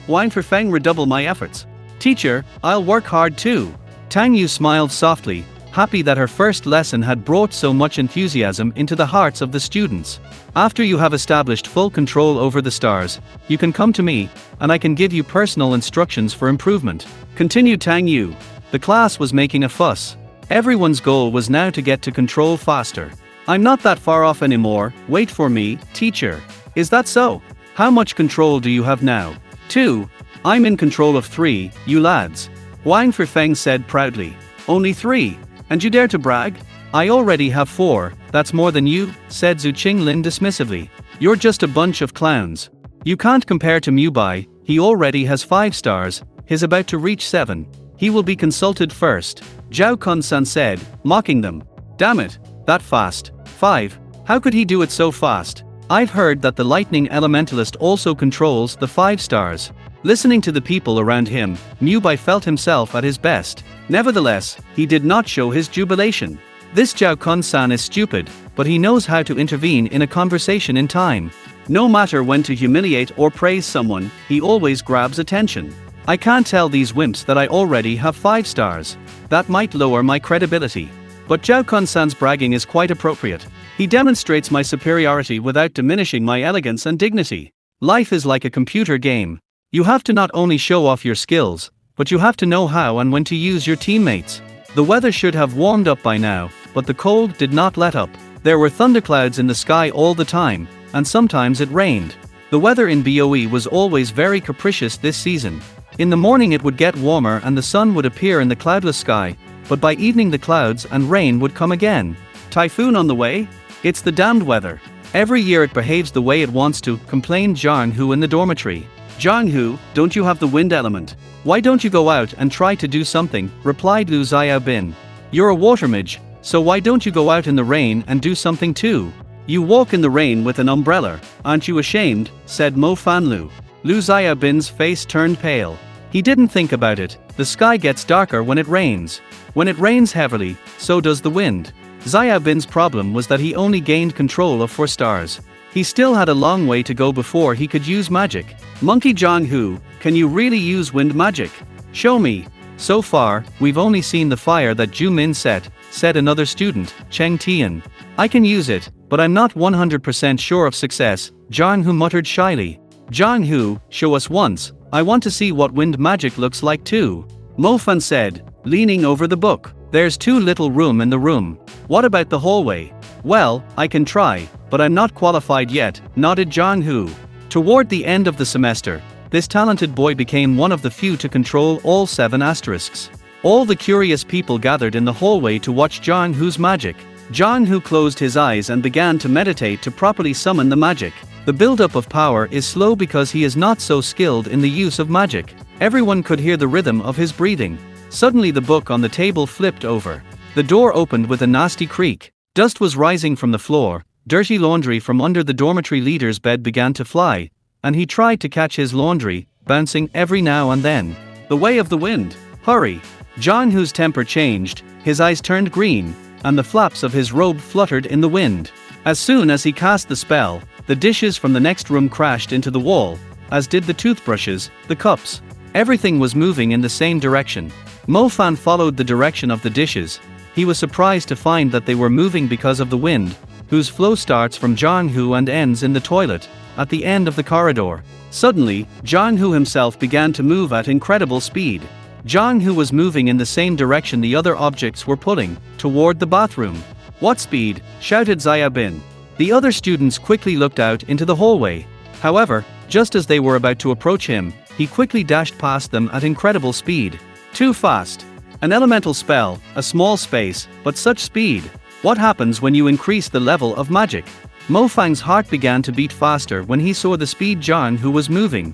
Wang Feng redouble my efforts. Teacher, I'll work hard too. Tang Yu smiled softly, happy that her first lesson had brought so much enthusiasm into the hearts of the students. After you have established full control over the stars, you can come to me, and I can give you personal instructions for improvement. Continued Tang Yu. The class was making a fuss. Everyone's goal was now to get to control faster. I'm not that far off anymore, wait for me, teacher. Is that so? How much control do you have now? 2. I'm in control of 3, you lads. Wang Feng said proudly. Only 3? And you dare to brag? I already have 4, that's more than you, said Zhu Qinglin dismissively. You're just a bunch of clowns. You can't compare to Mubai, he already has 5 stars, he's about to reach 7. He will be consulted first. Zhao Kun-san said, mocking them. Damn it, that fast. 5. How could he do it so fast? I've heard that the lightning elementalist also controls the 5 stars. Listening to the people around him, Mubai felt himself at his best. Nevertheless, he did not show his jubilation. This Zhao Kun-san is stupid, but he knows how to intervene in a conversation in time. No matter when to humiliate or praise someone, he always grabs attention. I can't tell these wimps that I already have 5 stars. That might lower my credibility. But Zhao Kun-san's bragging is quite appropriate. He demonstrates my superiority without diminishing my elegance and dignity. Life is like a computer game. You have to not only show off your skills, but you have to know how and when to use your teammates. The weather should have warmed up by now, but the cold did not let up. There were thunderclouds in the sky all the time, and sometimes it rained. The weather in BOE was always very capricious this season. In the morning it would get warmer and the sun would appear in the cloudless sky, but by evening the clouds and rain would come again. Typhoon on the way? It's the damned weather. Every year it behaves the way it wants to, complained Zhang Hu in the dormitory. Zhang Hu, don't you have the wind element? Why don't you go out and try to do something, replied Lu Xiaobin. You're a water mage, so why don't you go out in the rain and do something too? You walk in the rain with an umbrella, aren't you ashamed, said Mo Fanlu. Lu Xiaobin's face turned pale. He didn't think about it, the sky gets darker when it rains. When it rains heavily, so does the wind. Xiaobin's problem was that he only gained control of 4 stars. He still had a long way to go before he could use magic. Monkey Zhang Hu, can you really use wind magic? Show me. So far, we've only seen the fire that Zhu Min set, said another student, Cheng Tian. I can use it, but I'm not 100% sure of success, Zhang Hu muttered shyly. Zhang Hu, show us once, I want to see what wind magic looks like too. Mo Fan said, leaning over the book. There's too little room in the room. What about the hallway? Well, I can try, but I'm not qualified yet, nodded Zhang Hu. Toward the end of the semester, this talented boy became one of the few to control all 7 asterisks. All the curious people gathered in the hallway to watch Zhang Hu's magic. Zhang Hu closed his eyes and began to meditate to properly summon the magic. The buildup of power is slow because he is not so skilled in the use of magic. Everyone could hear the rhythm of his breathing. Suddenly the book on the table flipped over. The door opened with a nasty creak. Dust was rising from the floor, dirty laundry from under the dormitory leader's bed began to fly, and he tried to catch his laundry, bouncing every now and then. The way of the wind. Hurry! Zhang Hu's temper changed, his eyes turned green, and the flaps of his robe fluttered in the wind. As soon as he cast the spell, the dishes from the next room crashed into the wall, as did the toothbrushes, the cups. Everything was moving in the same direction. Mo Fan followed the direction of the dishes. He was surprised to find that they were moving because of the wind, whose flow starts from Zhang Hu and ends in the toilet, at the end of the corridor. Suddenly, Zhang Hu himself began to move at incredible speed. Zhang Hu was moving in the same direction the other objects were pulling, toward the bathroom. What speed? Shouted Xiaobin. The other students quickly looked out into the hallway. However, just as they were about to approach him, he quickly dashed past them at incredible speed. Too fast. An elemental spell, a small space, but such speed. What happens when you increase the level of magic? Mo Fang's heart began to beat faster when he saw the speed Zhang Hu was moving.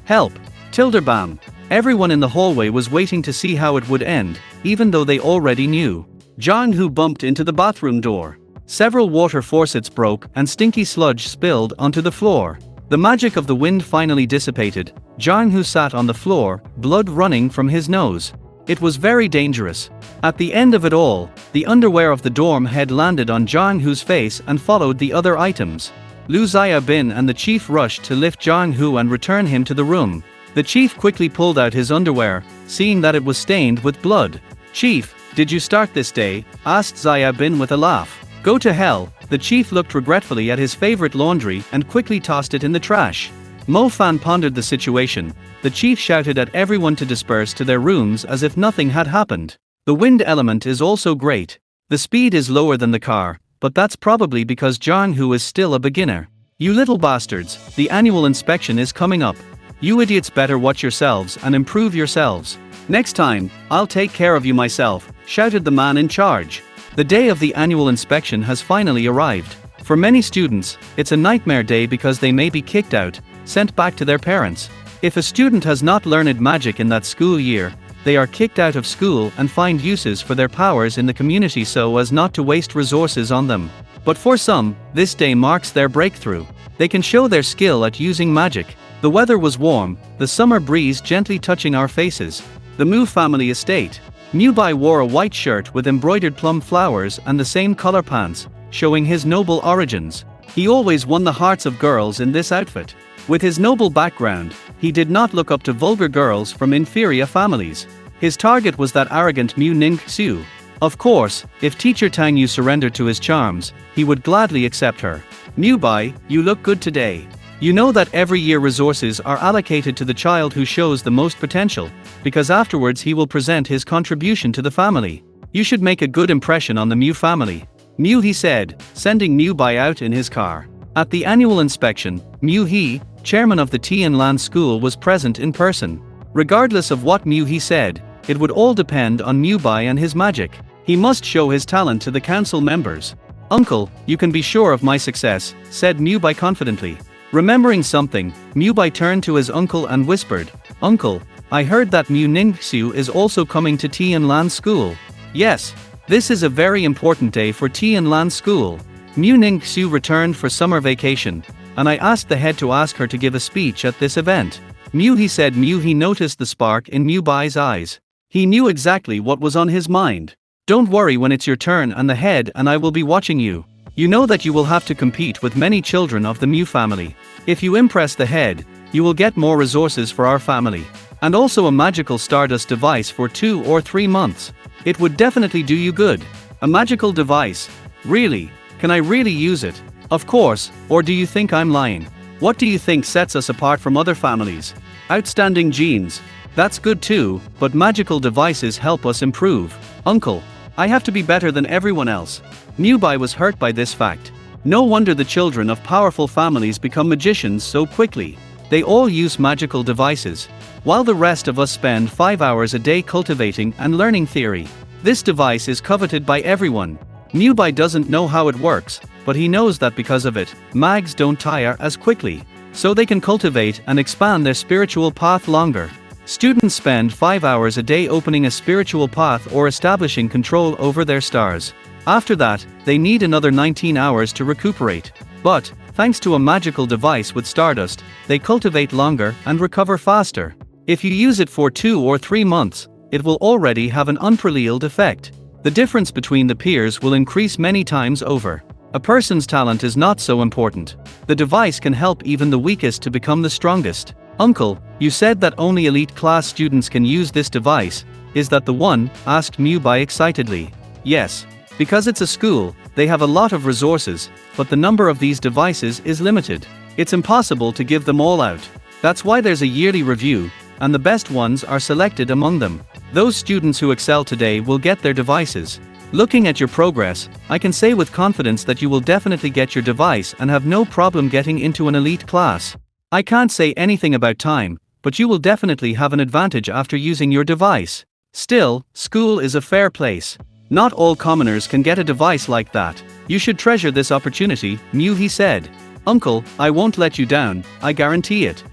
Help! Tilderbam! Everyone in the hallway was waiting to see how it would end, even though they already knew. Zhang Hu bumped into the bathroom door. Several water faucets broke and stinky sludge spilled onto the floor. The magic of the wind finally dissipated. Zhang Hu sat on the floor, blood running from his nose. It was very dangerous. At the end of it all, the underwear of the dorm head landed on Zhang Hu's face and followed the other items. Lu Xiaobin and the chief rushed to lift Zhang Hu and return him to the room. The chief quickly pulled out his underwear, seeing that it was stained with blood. "Chief, did you start this day?" asked Xiaobin with a laugh. "Go to hell." The chief looked regretfully at his favorite laundry and quickly tossed it in the trash. Mo Fan pondered the situation. The chief shouted at everyone to disperse to their rooms as if nothing had happened. The wind element is also great. The speed is lower than the car, but that's probably because Zhang Hu is still a beginner. "You little bastards, the annual inspection is coming up. You idiots better watch yourselves and improve yourselves. Next time, I'll take care of you myself," shouted the man in charge. The day of the annual inspection has finally arrived. For many students, it's a nightmare day because they may be kicked out, sent back to their parents. If a student has not learned magic in that school year, they are kicked out of school and find uses for their powers in the community so as not to waste resources on them. But for some, this day marks their breakthrough. They can show their skill at using magic. The weather was warm, the summer breeze gently touching our faces. The Mu family estate. Mu Bai wore a white shirt with embroidered plum flowers and the same color pants, showing his noble origins. He always won the hearts of girls in this outfit. With his noble background, he did not look up to vulgar girls from inferior families. His target was that arrogant Mu Ning Xiu. Of course, if teacher Tang Yu surrendered to his charms, he would gladly accept her. "Mu Bai, you look good today. You know that every year resources are allocated to the child who shows the most potential, because afterwards he will present his contribution to the family. You should make a good impression on the Mu family." Mu He said, sending Mu Bai out in his car. At the annual inspection, Mu He, chairman of the Tianlan school, was present in person. Regardless of what Mu He said, it would all depend on Mu Bai and his magic. He must show his talent to the council members. "Uncle, you can be sure of my success," said Mu Bai confidently. Remembering something, Mu Bai turned to his uncle and whispered, "Uncle, I heard that Mu Ningxiu is also coming to Tianlan school." "Yes. This is a very important day for Tianlan school. Mu Ningxiu returned for summer vacation, and I asked the head to ask her to give a speech at this event." Mu He said. Mu He noticed the spark in Mu Bai's eyes. He knew exactly what was on his mind. "Don't worry when it's your turn and the head and I will be watching you. You know that you will have to compete with many children of the Mu family. If you impress the head, you will get more resources for our family. And also a magical stardust device for 2 or 3 months. It would definitely do you good." "A magical device? Really? Can I really use it?" "Of course, or do you think I'm lying? What do you think sets us apart from other families?" "Outstanding genes. That's good too, but magical devices help us improve." "Uncle, I have to be better than everyone else." Mu Bai was hurt by this fact. No wonder the children of powerful families become magicians so quickly. They all use magical devices, while the rest of us spend 5 hours a day cultivating and learning theory. This device is coveted by everyone. Mu Bai doesn't know how it works, but he knows that because of it, mags don't tire as quickly, so they can cultivate and expand their spiritual path longer. Students spend 5 hours a day opening a spiritual path or establishing control over their stars. After that, they need another 19 hours to recuperate. But, thanks to a magical device with stardust, they cultivate longer and recover faster. If you use it for 2 or 3 months, it will already have an unparalleled effect. The difference between the peers will increase many times over. A person's talent is not so important. The device can help even the weakest to become the strongest. "Uncle, you said that only elite class students can use this device. Is that the one?" asked Mu Bai excitedly. "Yes. Because it's a school, they have a lot of resources, but the number of these devices is limited. It's impossible to give them all out. That's why there's a yearly review, and the best ones are selected among them. Those students who excel today will get their devices. Looking at your progress, I can say with confidence that you will definitely get your device and have no problem getting into an elite class. I can't say anything about time, but you will definitely have an advantage after using your device. Still, school is a fair place. Not all commoners can get a device like that. You should treasure this opportunity, He said. Uncle, I won't let you down, I guarantee it.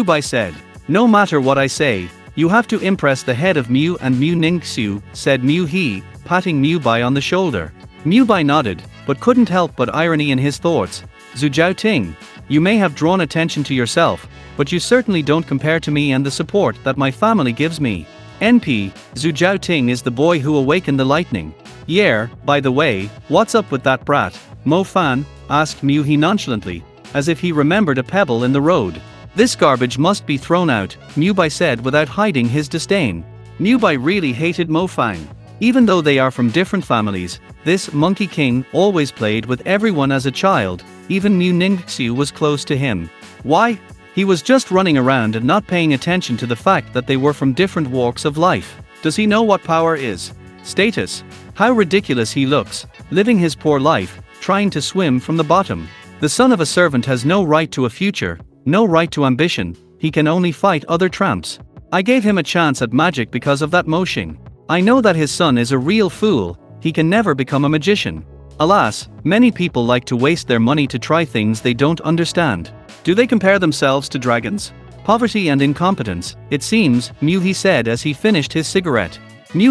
Bai said. No matter what I say, you have to impress the head of Mew and Mew Ningxiu, said He, patting Bai on the shoulder. Bai nodded, but couldn't help but irony in his thoughts. Zhu Jiaoting, you may have drawn attention to yourself, but you certainly don't compare to me and the support that my family gives me. NP, Zhu Jiaoting is the boy who awakened the lightning. Yeah, by the way, what's up with that brat? Mo Fan, asked He nonchalantly, as if he remembered a pebble in the road. This garbage must be thrown out, Bai said without hiding his disdain. Bai really hated Mo Fan. Even though they are from different families, this Monkey King always played with everyone as a child, even Mew Ningxiu was close to him. Why? He was just running around and not paying attention to the fact that they were from different walks of life. Does he know what power is? Status? How ridiculous he looks, living his poor life, trying to swim from the bottom. The son of a servant has no right to a future, no right to ambition, he can only fight other tramps. I gave him a chance at magic because of that Mo Xing. I know that his son is a real fool, he can never become a magician. Alas, many people like to waste their money to try things they don't understand. Do they compare themselves to dragons? Poverty and incompetence, it seems, He said as he finished his cigarette.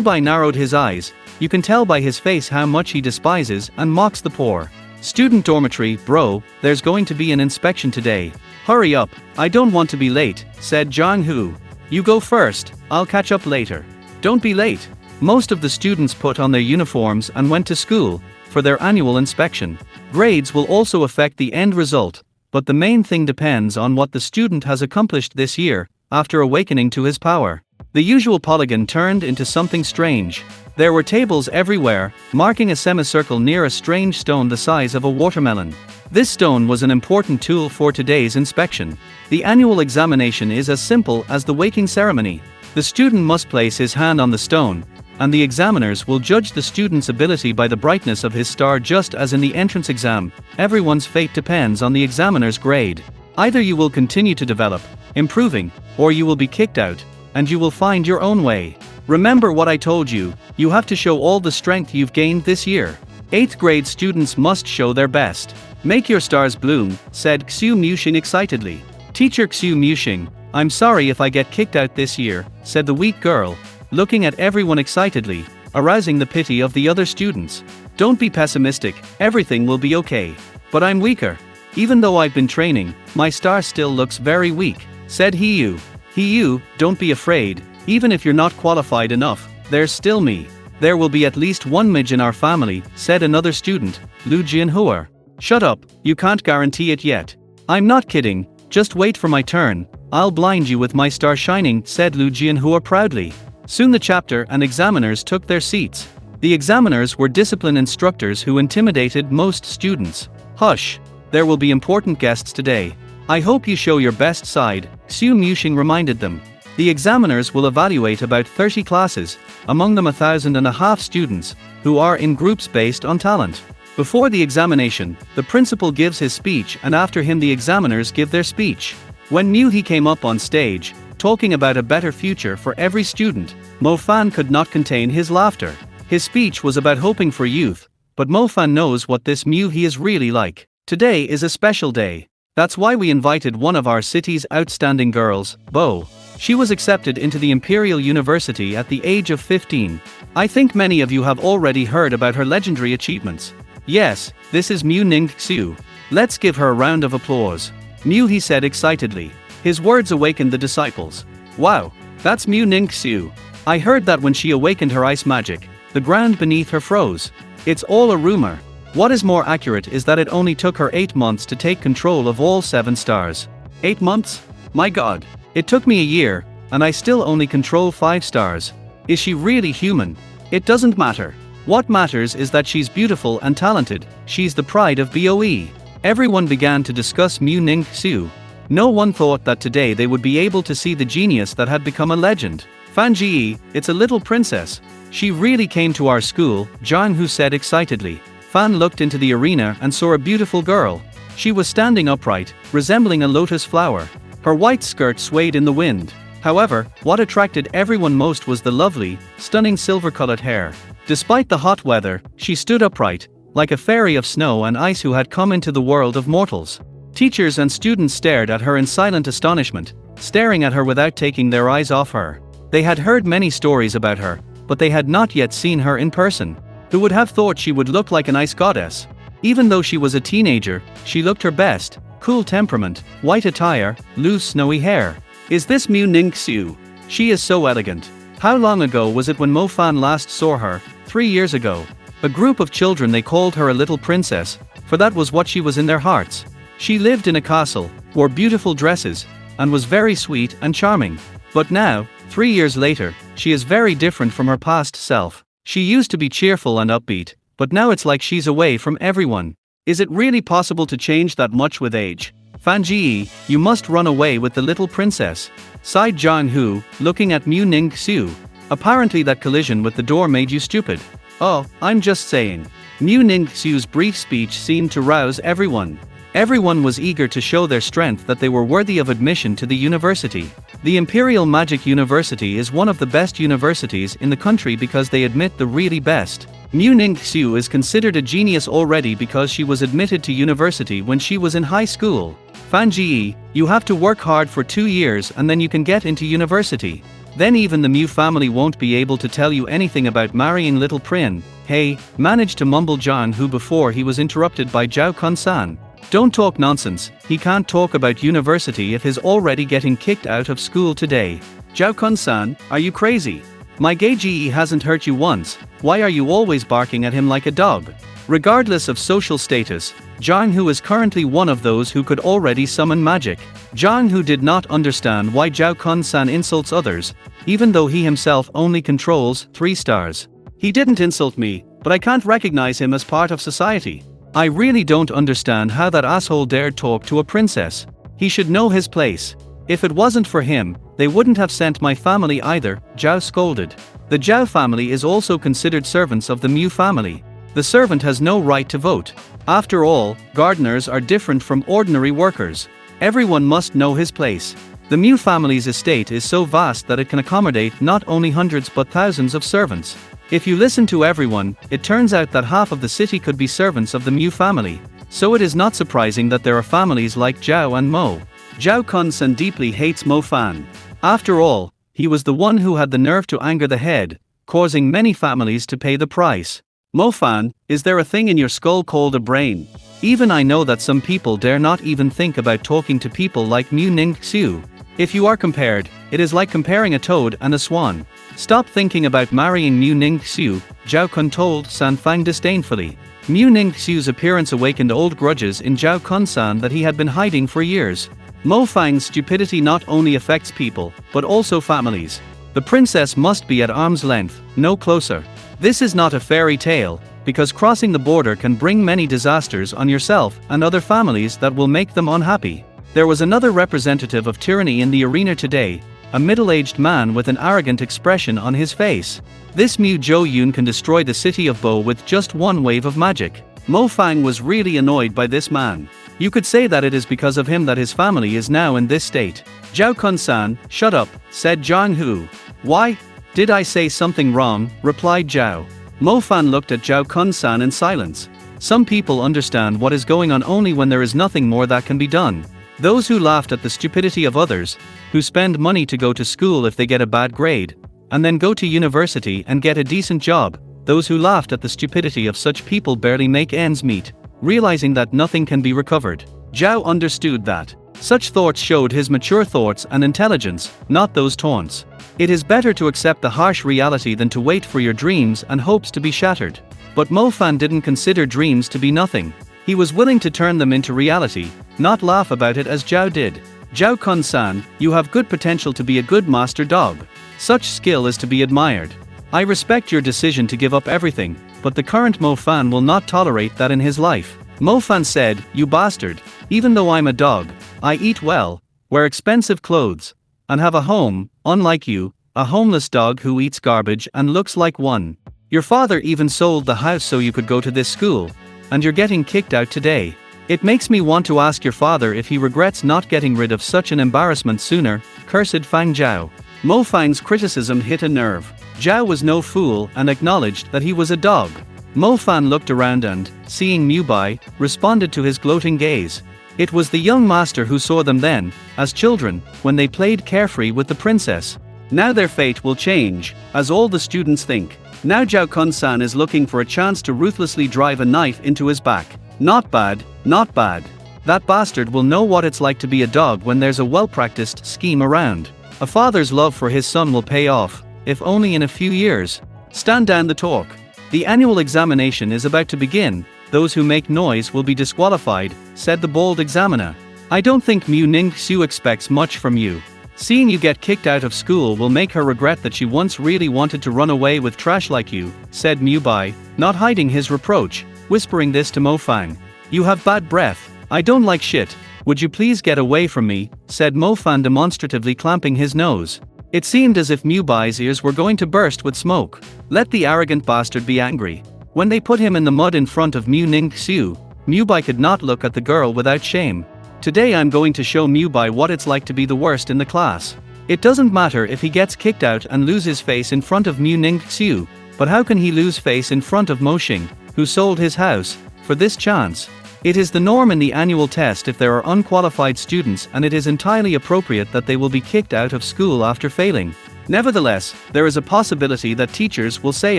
Bai narrowed his eyes. You can tell by his face how much he despises and mocks the poor. Student dormitory, bro, there's going to be an inspection today. Hurry up, I don't want to be late, said Zhang Hu. You go first, I'll catch up later. Don't be late. Most of the students put on their uniforms and went to school for their annual inspection. Grades will also affect the end result, but the main thing depends on what the student has accomplished this year, after awakening to his power. The usual polygon turned into something strange. There were tables everywhere, marking a semicircle near a strange stone the size of a watermelon. This stone was an important tool for today's inspection. The annual examination is as simple as the waking ceremony. The student must place his hand on the stone, and the examiners will judge the student's ability by the brightness of his star. Just as in the entrance exam, everyone's fate depends on the examiner's grade. Either you will continue to develop, improving, or you will be kicked out, and you will find your own way. Remember what I told you, you have to show all the strength you've gained this year. 8th grade students must show their best. Make your stars bloom, said Xu Muxing excitedly. Teacher Xu Muxing, I'm sorry if I get kicked out this year, said the weak girl, looking at everyone excitedly, arousing the pity of the other students. Don't be pessimistic, everything will be okay. But I'm weaker. Even though I've been training, my star still looks very weak, said Hiyu. Hiyu, don't be afraid, even if you're not qualified enough, there's still me. There will be at least one mage in our family, said another student, Lu Jianhua. Shut up, you can't guarantee it yet. I'm not kidding, just wait for my turn, I'll blind you with my star shining, said Lu Jianhua proudly. Soon the chapter and examiners took their seats. The examiners were discipline instructors who intimidated most students. Hush, there will be important guests today. I hope you show your best side, Xu Muxing reminded them. The examiners will evaluate about 30 classes, among them 1,500 students, who are in groups based on talent. Before the examination, the principal gives his speech and after him the examiners give their speech. When He came up on stage, talking about a better future for every student, Mo Fan could not contain his laughter. His speech was about hoping for youth, but Mo Fan knows what this He is really like. Today is a special day. That's why we invited one of our city's outstanding girls, Bo. She was accepted into the Imperial University at the age of 15. I think many of you have already heard about her legendary achievements. Yes, this is Mew Ningxiu. Let's give her a round of applause. He said excitedly. His words awakened the disciples. Wow, that's Mew Ningxiu. I heard that when she awakened her ice magic, the ground beneath her froze. It's all a rumor. What is more accurate is that it only took her 8 months to take control of all 7 stars. 8 months? My god. It took me a year, and I still only control 5 stars. Is she really human? It doesn't matter. What matters is that she's beautiful and talented, she's the pride of BOE. Everyone began to discuss Mew Ningxiu. No one thought that today they would be able to see the genius that had become a legend. Fan Ji, it's a little princess. She really came to our school, Jang Hoo said excitedly. Fan looked into the arena and saw a beautiful girl. She was standing upright, resembling a lotus flower. Her white skirt swayed in the wind. However, what attracted everyone most was the lovely, stunning silver-colored hair. Despite the hot weather, she stood upright, like a fairy of snow and ice who had come into the world of mortals. Teachers and students stared at her in silent astonishment, staring at her without taking their eyes off her. They had heard many stories about her, but they had not yet seen her in person. Who would have thought she would look like an ice goddess? Even though she was a teenager, she looked her best: cool temperament, white attire, loose snowy hair. Is this Mu Ningxiu? She is so elegant. How long ago was it when Mo Fan last saw her? 3 years ago. A group of children, they called her a little princess, for that was what she was in their hearts. She lived in a castle, wore beautiful dresses, and was very sweet and charming. But now, 3 years later, she is very different from her past self. She used to be cheerful and upbeat, but now it's like she's away from everyone. Is it really possible to change that much with age? Fan Ji, you must run away with the little princess, sighed Jang Hoo, looking at Mu Ningxiu. Apparently that collision with the door made you stupid. Oh, I'm just saying. Mu Ningxiu's brief speech seemed to rouse everyone. Everyone was eager to show their strength that they were worthy of admission to the university. The Imperial Magic University is one of the best universities in the country because they admit the really best. Mu Ningxiu is considered a genius already because she was admitted to university when she was in high school. Fan Ji, you have to work hard for 2 years and then you can get into university. Then even the Mu family won't be able to tell you anything about marrying little Prin. Hey, managed to mumble Jang Hoo before he was interrupted by Zhao Kun-san. Don't talk nonsense, he can't talk about university if he's already getting kicked out of school today. Zhao Kun-san, are you crazy? My Geiji hasn't hurt you once, why are you always barking at him like a dog? Regardless of social status, Jang Hoo is currently one of those who could already summon magic. Jang Hoo did not understand why Zhao Kun-san insults others, even though he himself only controls 3 stars. He didn't insult me, but I can't recognize him as part of society. I really don't understand how that asshole dared talk to a princess. He should know his place. If it wasn't for him, they wouldn't have sent my family either, Zhao scolded. The Zhao family is also considered servants of the Mu family. The servant has no right to vote. After all, gardeners are different from ordinary workers. Everyone must know his place. The Mu family's estate is so vast that it can accommodate not only hundreds but thousands of servants. If you listen to everyone, it turns out that half of the city could be servants of the Mu family. So it is not surprising that there are families like Zhao and Mo. Zhao Kun-san deeply hates Mo Fan. After all, he was the one who had the nerve to anger the head, causing many families to pay the price. Mo Fan, is there a thing in your skull called a brain? Even I know that some people dare not even think about talking to people like Mu Ningxiu. If you are compared, it is like comparing a toad and a swan. Stop thinking about marrying Mu Ningxiu, Zhao Kun told San Fang disdainfully. Mu Ningxiu's appearance awakened old grudges in Zhao Kun-san that he had been hiding for years. Mo Fang's stupidity not only affects people, but also families. The princess must be at arm's length, no closer. This is not a fairy tale, because crossing the border can bring many disasters on yourself and other families that will make them unhappy. There was another representative of tyranny in the arena today, a middle-aged man with an arrogant expression on his face. This Mu Zhou-yun can destroy the city of Bo with just one wave of magic. Mo Fang was really annoyed by this man. You could say that it is because of him that his family is now in this state. Zhao Kun-san, shut up, said Jang Hoo. Why? Did I say something wrong? Replied Zhao. Mo Fan looked at Zhao Kun-san in silence. Some people understand what is going on only when there is nothing more that can be done. Those who laughed at the stupidity of others, who spend money to go to school if they get a bad grade, and then go to university and get a decent job, those who laughed at the stupidity of such people barely make ends meet, realizing that nothing can be recovered. Zhao understood that. Such thoughts showed his mature thoughts and intelligence, not those taunts. It is better to accept the harsh reality than to wait for your dreams and hopes to be shattered. But Mo Fan didn't consider dreams to be nothing. He was willing to turn them into reality, not laugh about it as Zhao did. Zhao Kun-san, you have good potential to be a good master dog. Such skill is to be admired. I respect your decision to give up everything, but the current Mo Fan will not tolerate that in his life. Mo Fan said, you bastard, even though I'm a dog, I eat well, wear expensive clothes, and have a home, unlike you, a homeless dog who eats garbage and looks like one. Your father even sold the house so you could go to this school, and you're getting kicked out today. It makes me want to ask your father if he regrets not getting rid of such an embarrassment sooner, cursed Fang Zhao. Mo Fang's criticism hit a nerve. Zhao was no fool and acknowledged that he was a dog. Mo Fan looked around and, seeing Mu Bai, responded to his gloating gaze. It was the young master who saw them then, as children, when they played carefree with the princess. Now their fate will change, as all the students think. Now Zhao Kun-san is looking for a chance to ruthlessly drive a knife into his back. Not bad, not bad. That bastard will know what it's like to be a dog when there's a well-practiced scheme around. A father's love for his son will pay off, if only in a few years. Stand down the talk. The annual examination is about to begin. Those who make noise will be disqualified, said the bold examiner. I don't think Mu Ningxiu expects much from you. Seeing you get kicked out of school will make her regret that she once really wanted to run away with trash like you, said Mu Bai, not hiding his reproach, whispering this to Mo Fang. You have bad breath. I don't like shit. Would you please get away from me, said Mo Fan demonstratively clamping his nose. It seemed as if Mu Bai's ears were going to burst with smoke. Let the arrogant bastard be angry. When they put him in the mud in front of Mu Ningxiu, Mu Bai could not look at the girl without shame. Today I'm going to show Mu Bai what it's like to be the worst in the class. It doesn't matter if he gets kicked out and loses face in front of Mu Ningxiu, but how can he lose face in front of Mo Xing, who sold his house, for this chance? It is the norm in the annual test if there are unqualified students, and it is entirely appropriate that they will be kicked out of school after failing. Nevertheless, there is a possibility that teachers will say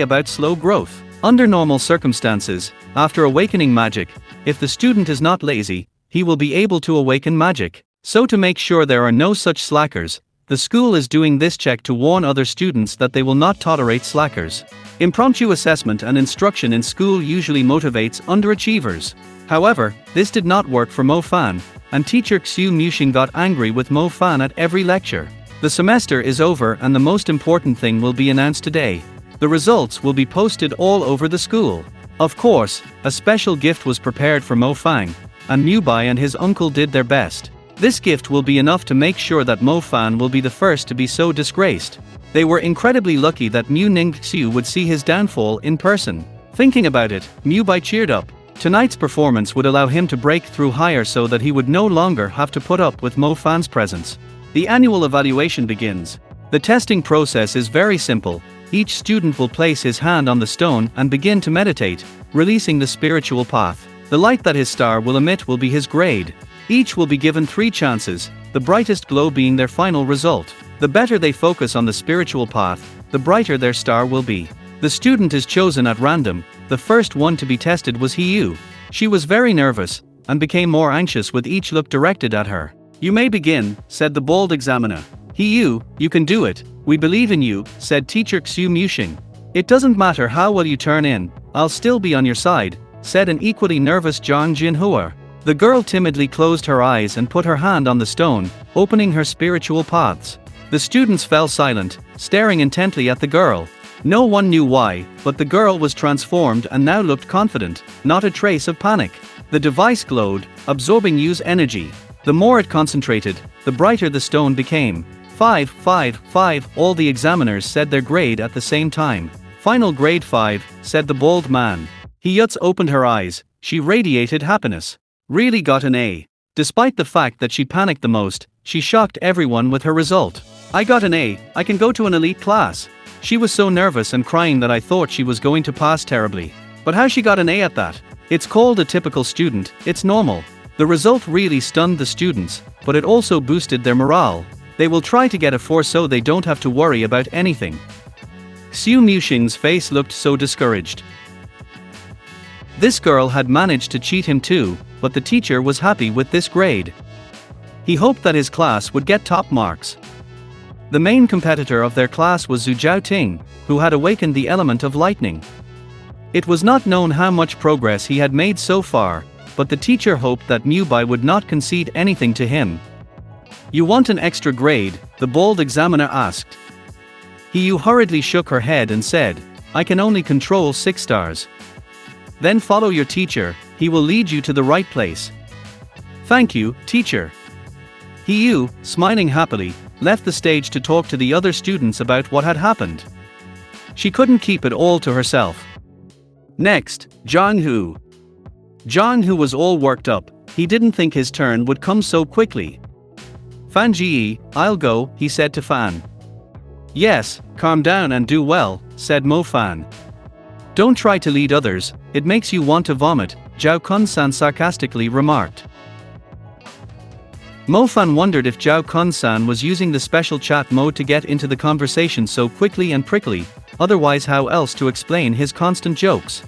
about slow growth. Under normal circumstances, after awakening magic, if the student is not lazy, he will be able to awaken magic. So to make sure there are no such slackers, the school is doing this check to warn other students that they will not tolerate slackers. Impromptu assessment and instruction in school usually motivates underachievers. However, this did not work for Mo Fan, and teacher Xu Muxing got angry with Mo Fan at every lecture. The semester is over and the most important thing will be announced today. The results will be posted all over the school. Of course, a special gift was prepared for Mo Fang, and Mu Bai and his uncle did their best. This gift will be enough to make sure that Mo Fan will be the first to be so disgraced. They were incredibly lucky that Mu Ningxiu would see his downfall in person. Thinking about it, Mu Bai cheered up. Tonight's performance would allow him to break through higher so that he would no longer have to put up with Mo Fan's presence. The annual evaluation begins. The testing process is very simple. Each student will place his hand on the stone and begin to meditate, releasing the spiritual path. The light that his star will emit will be his grade. Each will be given 3 chances, the brightest glow being their final result. The better they focus on the spiritual path, the brighter their star will be. The student is chosen at random. The first one to be tested was Hiyu. She was very nervous, and became more anxious with each look directed at her. You may begin, said the bold examiner. Hiyu, you can do it, we believe in you, said teacher Xu Muxing. It doesn't matter how well you turn in, I'll still be on your side, said an equally nervous Zhang Jinhua. The girl timidly closed her eyes and put her hand on the stone, opening her spiritual paths. The students fell silent, staring intently at the girl. No one knew why, but the girl was transformed and now looked confident, not a trace of panic. The device glowed, absorbing Yu's energy. The more it concentrated, the brighter the stone became. 5, 5, 5, all the examiners said their grade at the same time. Final grade 5, said the bald man. Hiyutsu opened her eyes, she radiated happiness. Really got an A. Despite the fact that she panicked the most, she shocked everyone with her result. I got an A, I can go to an elite class. She was so nervous and crying that I thought she was going to pass terribly. But how she got an A at that? It's called a typical student, it's normal. The result really stunned the students, but it also boosted their morale. They will try to get a 4 so they don't have to worry about anything. Xu Muxing's face looked so discouraged. This girl had managed to cheat him too, but the teacher was happy with this grade. He hoped that his class would get top marks. The main competitor of their class was Zhu Zhaoting, who had awakened the element of lightning. It was not known how much progress he had made so far, but the teacher hoped that Mu Bai would not concede anything to him. You want an extra grade? The bold examiner asked. Hiyu hurriedly shook her head and said, I can only control 6 stars. Then follow your teacher, he will lead you to the right place. Thank you, teacher. Yu, smiling happily, left the stage to talk to the other students about what had happened. She couldn't keep it all to herself. Next, Jong-hoo. Jong-hoo was all worked up. He didn't think his turn would come so quickly. Fan Ji, I'll go, he said to Fan. Yes, calm down and do well, said Mo Fan. Don't try to lead others, it makes you want to vomit, Zhao Kun-san sarcastically remarked. Mo Fan wondered if Zhao Kun-san was using the special chat mode to get into the conversation so quickly and prickly, otherwise how else to explain his constant jokes.